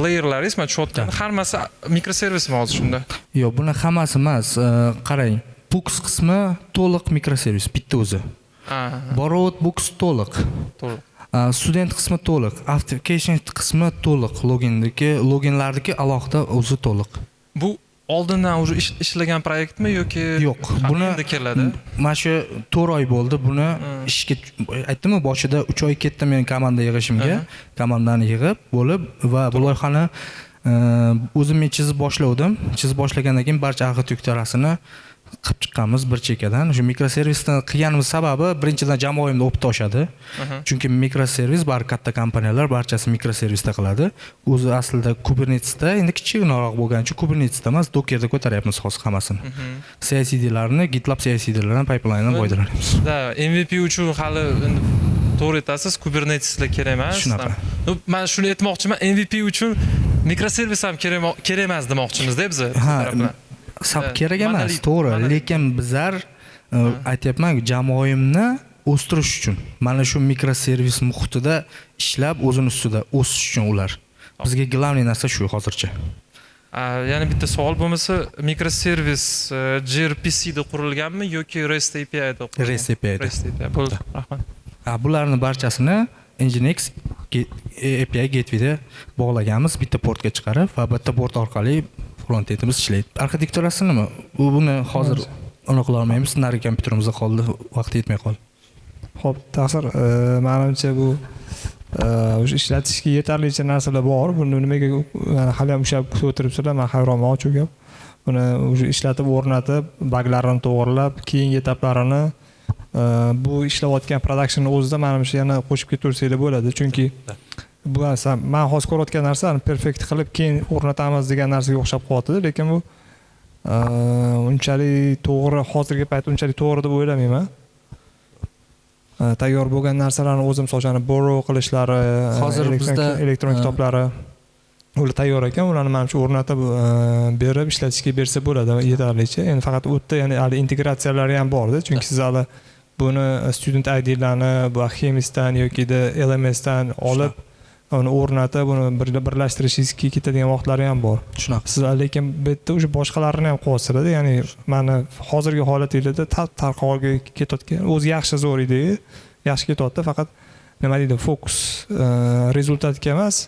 layerlar esma tushayotgan hammasi mikroservismi hozir shunda? Yo'q, buni hammasi emas. Qarang, Books qismi to'liq mikroservis bitta o'zi. Borrowed Books to'liq. Student qismi to'liq, application qismi to'liq, loginlardagi alohida o'zi to'liq. Bu oldindan уже ishlagan proyektmi yoki yo'q? Buni endi keladi. Mana shu 4 oy bo'ldi buni ishga aytdim-ku, boshida 3 oy ketdim men komanda yig'ishimga, komandani yig'ib bo'lib va bu loyihani o'zim men chizib boshlavdim. Chizib boshlagandan keyin barcha ag'it-yuktarasini qilib chiqqanmiz bir chekkadan. Shu mikroservisni qilganimiz sababi birinchidan jamoamni o'pib toshadi. Chunki mikroservis bar katta kompaniyalar barchasi mikroservisda qiladi. O'zi aslida Kubernetesda endi kichikroq bo'lgani uchun Kubernetesda emas, Dockerda ko'taryapmiz hozir hammasini. CI/CD'larni, GitLab CI/CD'lardan pipeline'dan foydalanyapmiz. Da, MVP uchun hali to'g'ri aytasiz, Kuberneteslar kerak emas. Shunaqa. Men shuni aytmoqchiman, MVP uchun mikroservis ham kerak emas demoqchimiz-da biz. Sap kerak emas, to'g'ri, lekin bizlar aytyapman, jamoamni o'stirish uchun mana shu mikroservis muhitida ishlab o'zini ustida o'sish uchun ular. Bizga главный narsa shu hozircha. Yana bitta savol bo'lmasa, mikroservis gRPC da qurilganmi yoki REST API da qurilganmi? REST API da. REST API. Bo'ldi, rahmat. Bularning barchasini Nginx API gatewayda bog'laganmiz, bitta portga chiqarib va bitta port orqali frontendimiz ishlaydi. Arxitekturasi nima? Buni hozir aniq qila olmaymiz, nari kompyuterimizda qoldi, vaqt yetmay qoldi. Xo'p, ta'sir, menimcha bu o'sha ishlatishga yetarlicha narsalar bor. Buni nimaga hali ham ushlab o'tiribsizlar? Men hayronman shu gap. Buni o'sha ishlatib, o'rnatib, baglarni to'g'rilab, keyingi etaplarini bu ishlayotgan production o'zida menimcha yana qo'shib ketaversanglar bo'ladi, chunki bu men hozir ko'rayotgan narsani perfekt qilib keyin o'rnatamiz degan narsaga o'xshab qolyapti, lekin bu unchalik to'g'ri, hozirgi paytda unchalik to'g'ri deb o'ylamayman. Tayyor bo'lgan narsalarni o'zim sochani borrow qilishlari, hozir bizda elektron kitoblari ular tayyor ekan, ularni menimcha o'rnatib berib ishlatishga bersa bo'ladi yetarlicha. Endi faqat u yerda yana hali integratsiyalari ham bor-da, chunki siz hali buni student ID'larni bu Chemis'dan yoki LMS'dan olib uni o'rnatib, uni birlashtirishingizga ketadigan vaqtlari ham bor. Shunaqa. Siz lekin bu yerda o'sha boshqalarini ham qo'yasizlar, ya'ni meni hozirgi holatingizda tarqog'iga ketayotgan, o'zi yaxshi zo'r edi, yaxshi ketyapti, faqat nima deydi, fokus rezultatga emas,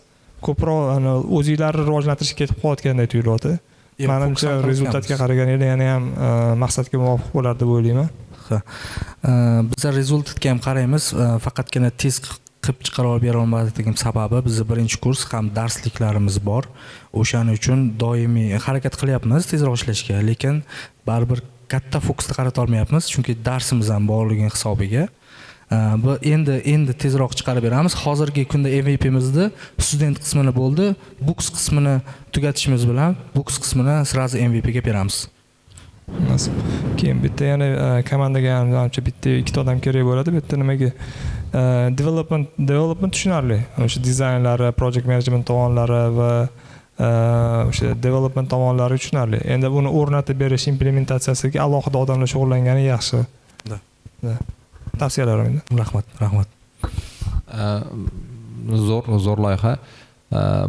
ko'proq o'zinglarni rivojlantirishga ketib qolayotgandek tuyulyapti. Menimcha rezultatga qaraganingizda yana ham maqsadga muvofiq bo'lar deb o'ylayman. Bizlar rezultatga ham qaraymiz, faqatgina tez qilib chiqara olib bera olmadigim sababi bizning birinchi kurs ham darsliklarimiz bor. O'shaning uchun doimiy harakat qilyapmiz tezroq ishlashga, lekin baribir katta fokusni qarata olmayapmiz, chunki darsimiz ham borligi hisobiga. Bu endi tezroq chiqarib beramiz. Hozirgi kunda MVP'mizda student qismini bo'ldi, Books qismini tugatishimiz bilan Books qismini sirazi MVP'ga beramiz. Keyin bitta yana komandaga ancha bitta ikkita odam kerak bo'ladi. Bitta nimaga development tushunarli. O'sha dizaynlari, project management tomonlari va o'sha development tomonlari tushunarli. Endi buni o'rnatib berish implementatsiyasiga alohida odamlar shug'ullangani yaxshi. Tavsiyalarim. Rahmat. Zo'r loyiha.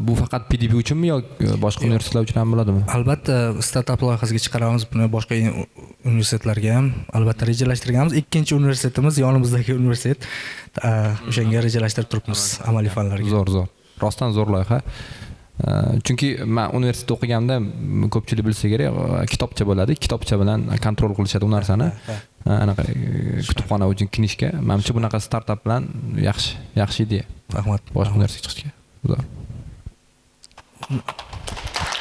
Bu faqat PDP uchunmi yoki boshqa universitetlar uchun ham bo'ladimi? Albatta, startup loyihasiga chiqaramiz buni, boshqa universitetlarga ham albatta rejalashtirganmiz. Ikkinchi universitetimiz yonimizdagi universitet. O'shanga rejalashtirib turibmiz amaliy fanlarga. Zo'r. Rostdan zo'r loyiha. Chunki men universitetda o'qiganimda ko'pchilik bilsa kerak, kitobcha bo'ladi. Kitobcha bilan kontrol qilishadi u narsani. Anaqa kutubxona uchun kinishka. Menimcha bunaqa startup bilan yaxshi ideya. Rahmat. Boshqa universitetga chiqishga. Zo'r.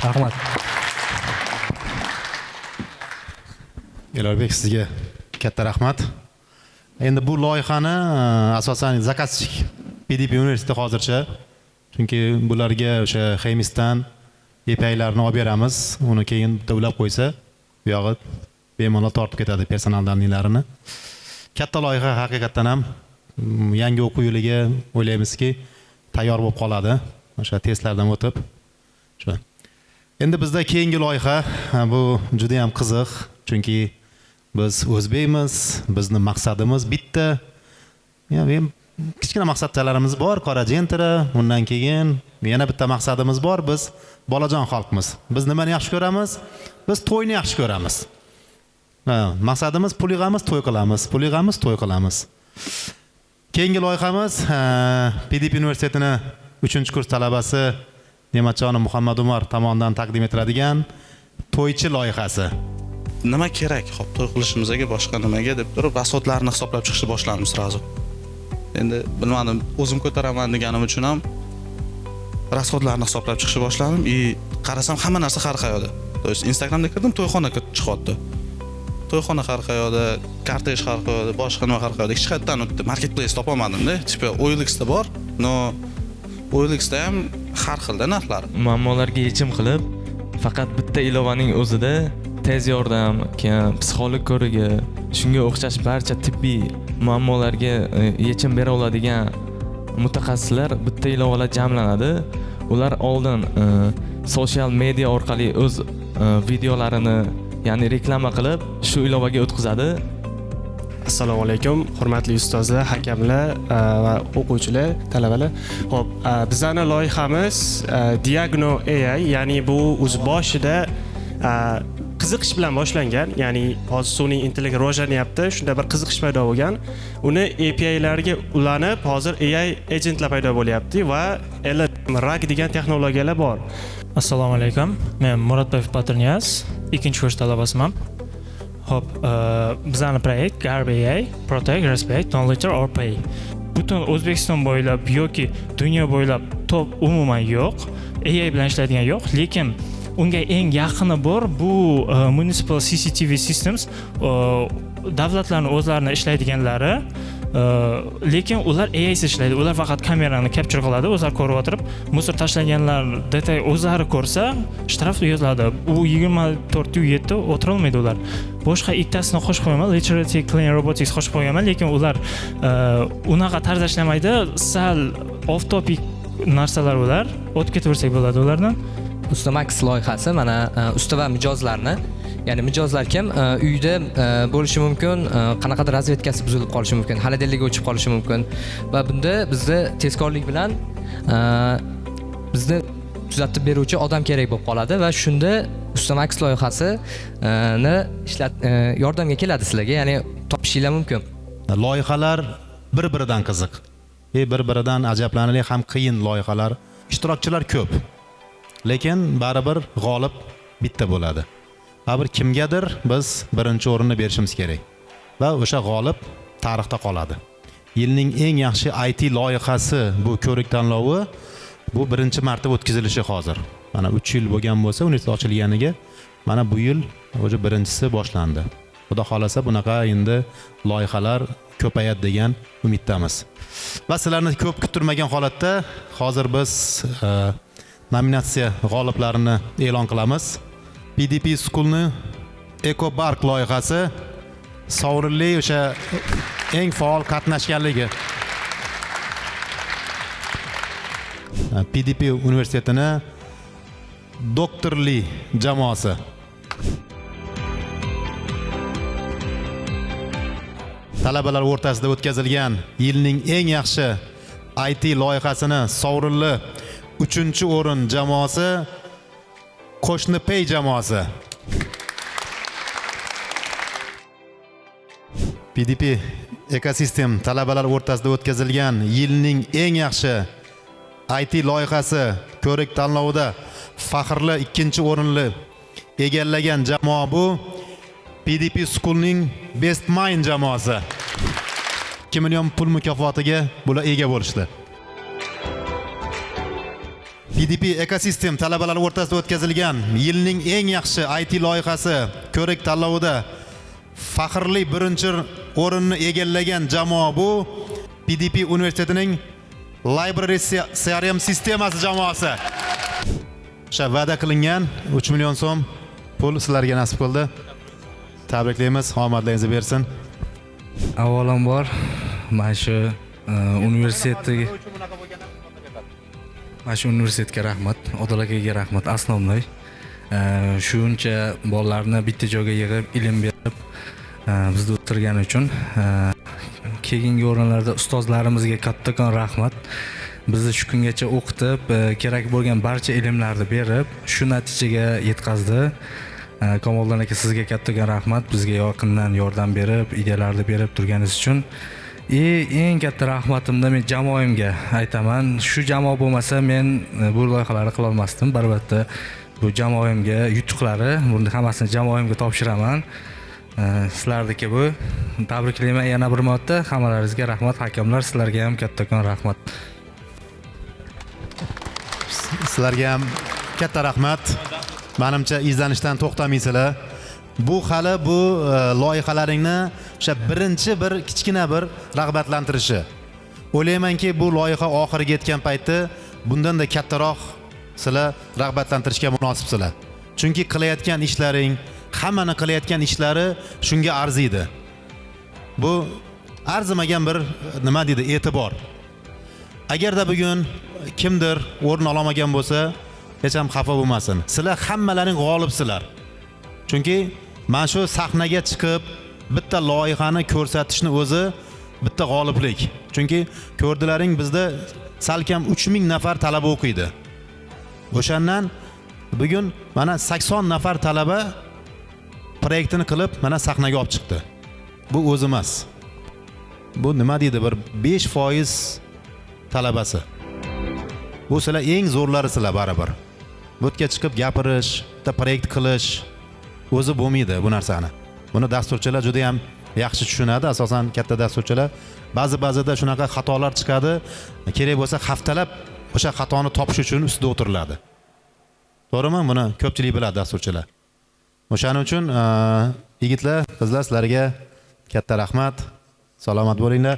Rahmat. Elorbek, sizga katta rahmat. Endi bu loyihani asosan zakazchik PDP universiteti hozircha, chunki bularga o'sha Chemis'dan API'larni olib beramiz, uni keyin bitta ulab qo'ysa, bu yog'i bemalol tortib ketadi personal danliklarini. Katta loyiha haqiqatan ham yangi o'quv yiliga o'ylaymizki tayyor bo'lib qoladi. O'sha testlardan o'tib. Endi bizda keyingi loyiha bu juda ham qiziq, chunki biz o'zbekmiz, bizning maqsadimiz bitta. Ya'ni kichkina maqsadchalarimiz bor, qora jentira, undan keyin yana bitta maqsadimiz bor, biz bolajon xalqmiz. Biz nimani yaxshi ko'ramiz? Biz to'yni yaxshi ko'ramiz. Maqsadimiz pul yig'amiz, to'y qilamiz, pul yig'amiz, to'y qilamiz. Keyingi loyihamiz PDP universitetining 3-kurs talabasi Ne'matjonim Muhammad Umar tomonidan taqdim etiladigan to'ychi loyihasi. Nima kerak? Xo'p, to'y qilishimizga boshqa nimaga deb turib, rasxodlarni hisoblab chiqishni boshlamiz sразу. Endi bilmadim, o'zim ko'taraman deganim uchun ham rasxodlarni hisoblab chiqishni boshladim. Qarasam hamma narsa har qayoqda. To есть Instagramga kirdim, to'yxona chiqyapti. To'yxona har qayoqda, kortej har qayoqda, boshqa nima har qayoqda. Hech qayerdan o'tdi. Marketplace topolmadim-da. Tipa OLX-da bor, no OLX-da ham har xilda narxlari. Muammolarga yechim qilib, faqat bitta ilovaning o'zida tez yordam, keyin psixolog ko'rigi, shunga o'xshash barcha tibbiy muammolarga yechim bera oladigan mutaxassislar bitta ilovalar jamlanadi. Ular oldin social media orqali o'z videolarini, ya'ni reklama qilib, shu ilovaga o'tkazadi. Assalomu alaykum, hurmatli ustozlar, hakamlar va o'quvchilar, talabalar. Xo'p, bizning loyihamiz Diagno AI, ya'ni bu o'z boshida qiziqish bilan boshlangan, ya'ni hozir sun'iy intellekt rivojlanyapti, shunda bir qiziqish paydo bo'lgan. Uni API larga ulanib, hozir AI agentlar paydo bo'lyapti va RAG degan texnologiyalar bor. Assalomu alaykum. Men Muratboyev Paterniyaz, 2-kurs talabasiman. Hop, bizning proyekt Garb AI, Protect, Respect, Don't Litter or Pay. Butun O'zbekiston bo'ylab yoki dunyo bo'ylab top umuman yo'q. AI bilan ishlaydigan yo'q, lekin unga eng yaqini bor bu municipal CCTV systems, davlatlarning o'zlarini ishlaydiganlari, lekin ular AI siz ishlaydi. Ular faqat kamerani capture qiladi, o'zlari ko'rib o'tirib, musor tashlaganlar detay o'zlari ko'rsa, shtraf yoziladi. U 24/7 o'tira olmaydi ular. Boshqa ikkitasini qo'shib qo'yaman, Literality Clean Robotics qo'shib qo'yaman, lekin ular unaqa tarzda ishlamaydi. Sal off topic narsalar ular. O'tib ketaversak bo'ladi ulardan. Ustamax loyihasi mana usta va mijozlarni, ya'ni mijozlar kim? Uyda bo'lishi mumkin, qanaqadir razvedkasi buzilib qolishi mumkin, xolodilnigi o'chib qolishi mumkin va bunda bizda tezkorlik bilan bizni tuzatib beruvchi odam kerak bo'lib qoladi va shunda Ustamax loyihasini yordamga keladi sizlarga, ya'ni topishinglar mumkin. Loyihalar bir-biridan qiziq. Bir-biridan ajablanarli ham qiyin loyihalar. Ishtirokchilar ko'p. Lekin baribir g'olib bitta bo'ladi. Baribir kimgadir biz birinchi o'rinni berishimiz kerak va o'sha g'olib tarixda qoladi. Yilning eng yaxshi IT loyihasi bu ko'rik tanlovi bu birinchi marta o'tkazilishi hozir. Mana 3 yil bo'lgan bo'lsa, universitet ochilganiga mana bu yil o'sha birinchisi boshlandi. Xudo xolasa bunaqa endi loyihalar ko'payadi degan umiddamiz. Va sizlarni ko'p kuttirmagan holatda hozir biz nominatsiya g'oliblarini e'lon qilamiz. PDP School'ni EcoBark loyihasi sovrinli o'sha eng faol qatnashganligi. PDP universitetini doktorli jamoasi. Talabalar o'rtasida o'tkazilgan yilning eng yaxshi IT loyihasini sovrinli 3-o'rin jamoasi Qo'shni Pay jamoasi. PDP ekosistem talabalar o'rtasida o'tkazilgan yilning eng yaxshi IT loyihasi ko'rik tanlovida faxrli 2-o'rinni egallagan jamoa bu PDP School'ning Best Mind jamoasi. 2 million pul mukofotiga bular ega bo'lishdi. PDP ekosistem talabalar o'rtasida o'tkazilgan yilning eng yaxshi IT loyihasi ko'rik tanlovida faxrli 1-o'rinni egallagan jamoa bu PDP universitetining Library CRM sistemasi jamoasi. O'sha va'da qilingan 3 million so'm pul sizlarga nasib qildi. Tabriklaymiz, omadlaringizni bersin. Avvalambor mana shu universitetga rahmat, Odil akaga rahmat, asnomli. Shuncha bolalarni bitta joyga yig'ib, ilm berib, bizni o'tirgani uchun keyingi o'rinlarda ustozlarimizga kattakon rahmat. Bizni shu kungacha o'qitib, kerak bo'lgan barcha ilmlarni berib, shu natijaga yetkazdi. Kamoliddin aka, sizga kattakon rahmat. Bizga yaqindan yordam berib, ideyalarni berib turganingiz uchun. Eng katta rahmatimni men jamoamga aytaman. Shu jamoa bo'lmasa men bu loyihalarni qila olmasdim. Albatta bu jamoamga yutuqlari, buni hammasini jamoamga topshiraman. Sizlarniki bu. Tabriklayman yana bir marta. Hammalaringizga rahmat, hakamlar, sizlarga ham kattakon rahmat. Sizlarga ham katta rahmat. Menimcha izlanishdan to'xtamaysizlar. Bu hali bu loyihalaringni o'sha birinchi bir kichkina bir rag'batlantirishi. O'ylaymanki, bu loyiha oxiriga yetgan paytda bundan da kattaroq sizlar rag'batlantirishga munosibsizlar. Chunki qilayotgan ishlaring, hammani qilayotgan ishlari shunga arziydi. Bu arzimagan bir nima deydi, e'tibor. Agarda bugun kimdir o'rin olamagan bo'lsa, hech ham xafa bo'lmasin. Sizlar hammalaring g'olibsizlar. Chunki men shu sahnaga chiqib bitta loyihani ko'rsatishni o'zi bitta g'oliblik. Chunki ko'rdilaring, bizda salkam 3000 nafar talaba o'qiydi. O'shandan bugun mana 80 nafar talaba proyektini qilib mana sahnaga olib chiqdi. Bu o'zi emas. Bu nima deydi, bir 5% talabasi. Bu sizlar eng zo'rlari sizlar baribir. Bu yerga chiqib gapirish, bitta proyekt qilish o'zi bo'lmaydi bu narsani. Buni dasturchilar juda ham yaxshi tushunadi. Asosan katta dasturchilar ba'zida shunaqa xatolar chiqadi. Kerak bo'lsa haftalab o'sha xatoni topish uchun ustida o'tiriladi. To'g'rimi? Buni ko'pchilik biladi dasturchilar. O'shaning uchun yigitlar, qizlar, sizlarga katta rahmat. Salomat bo'linglar.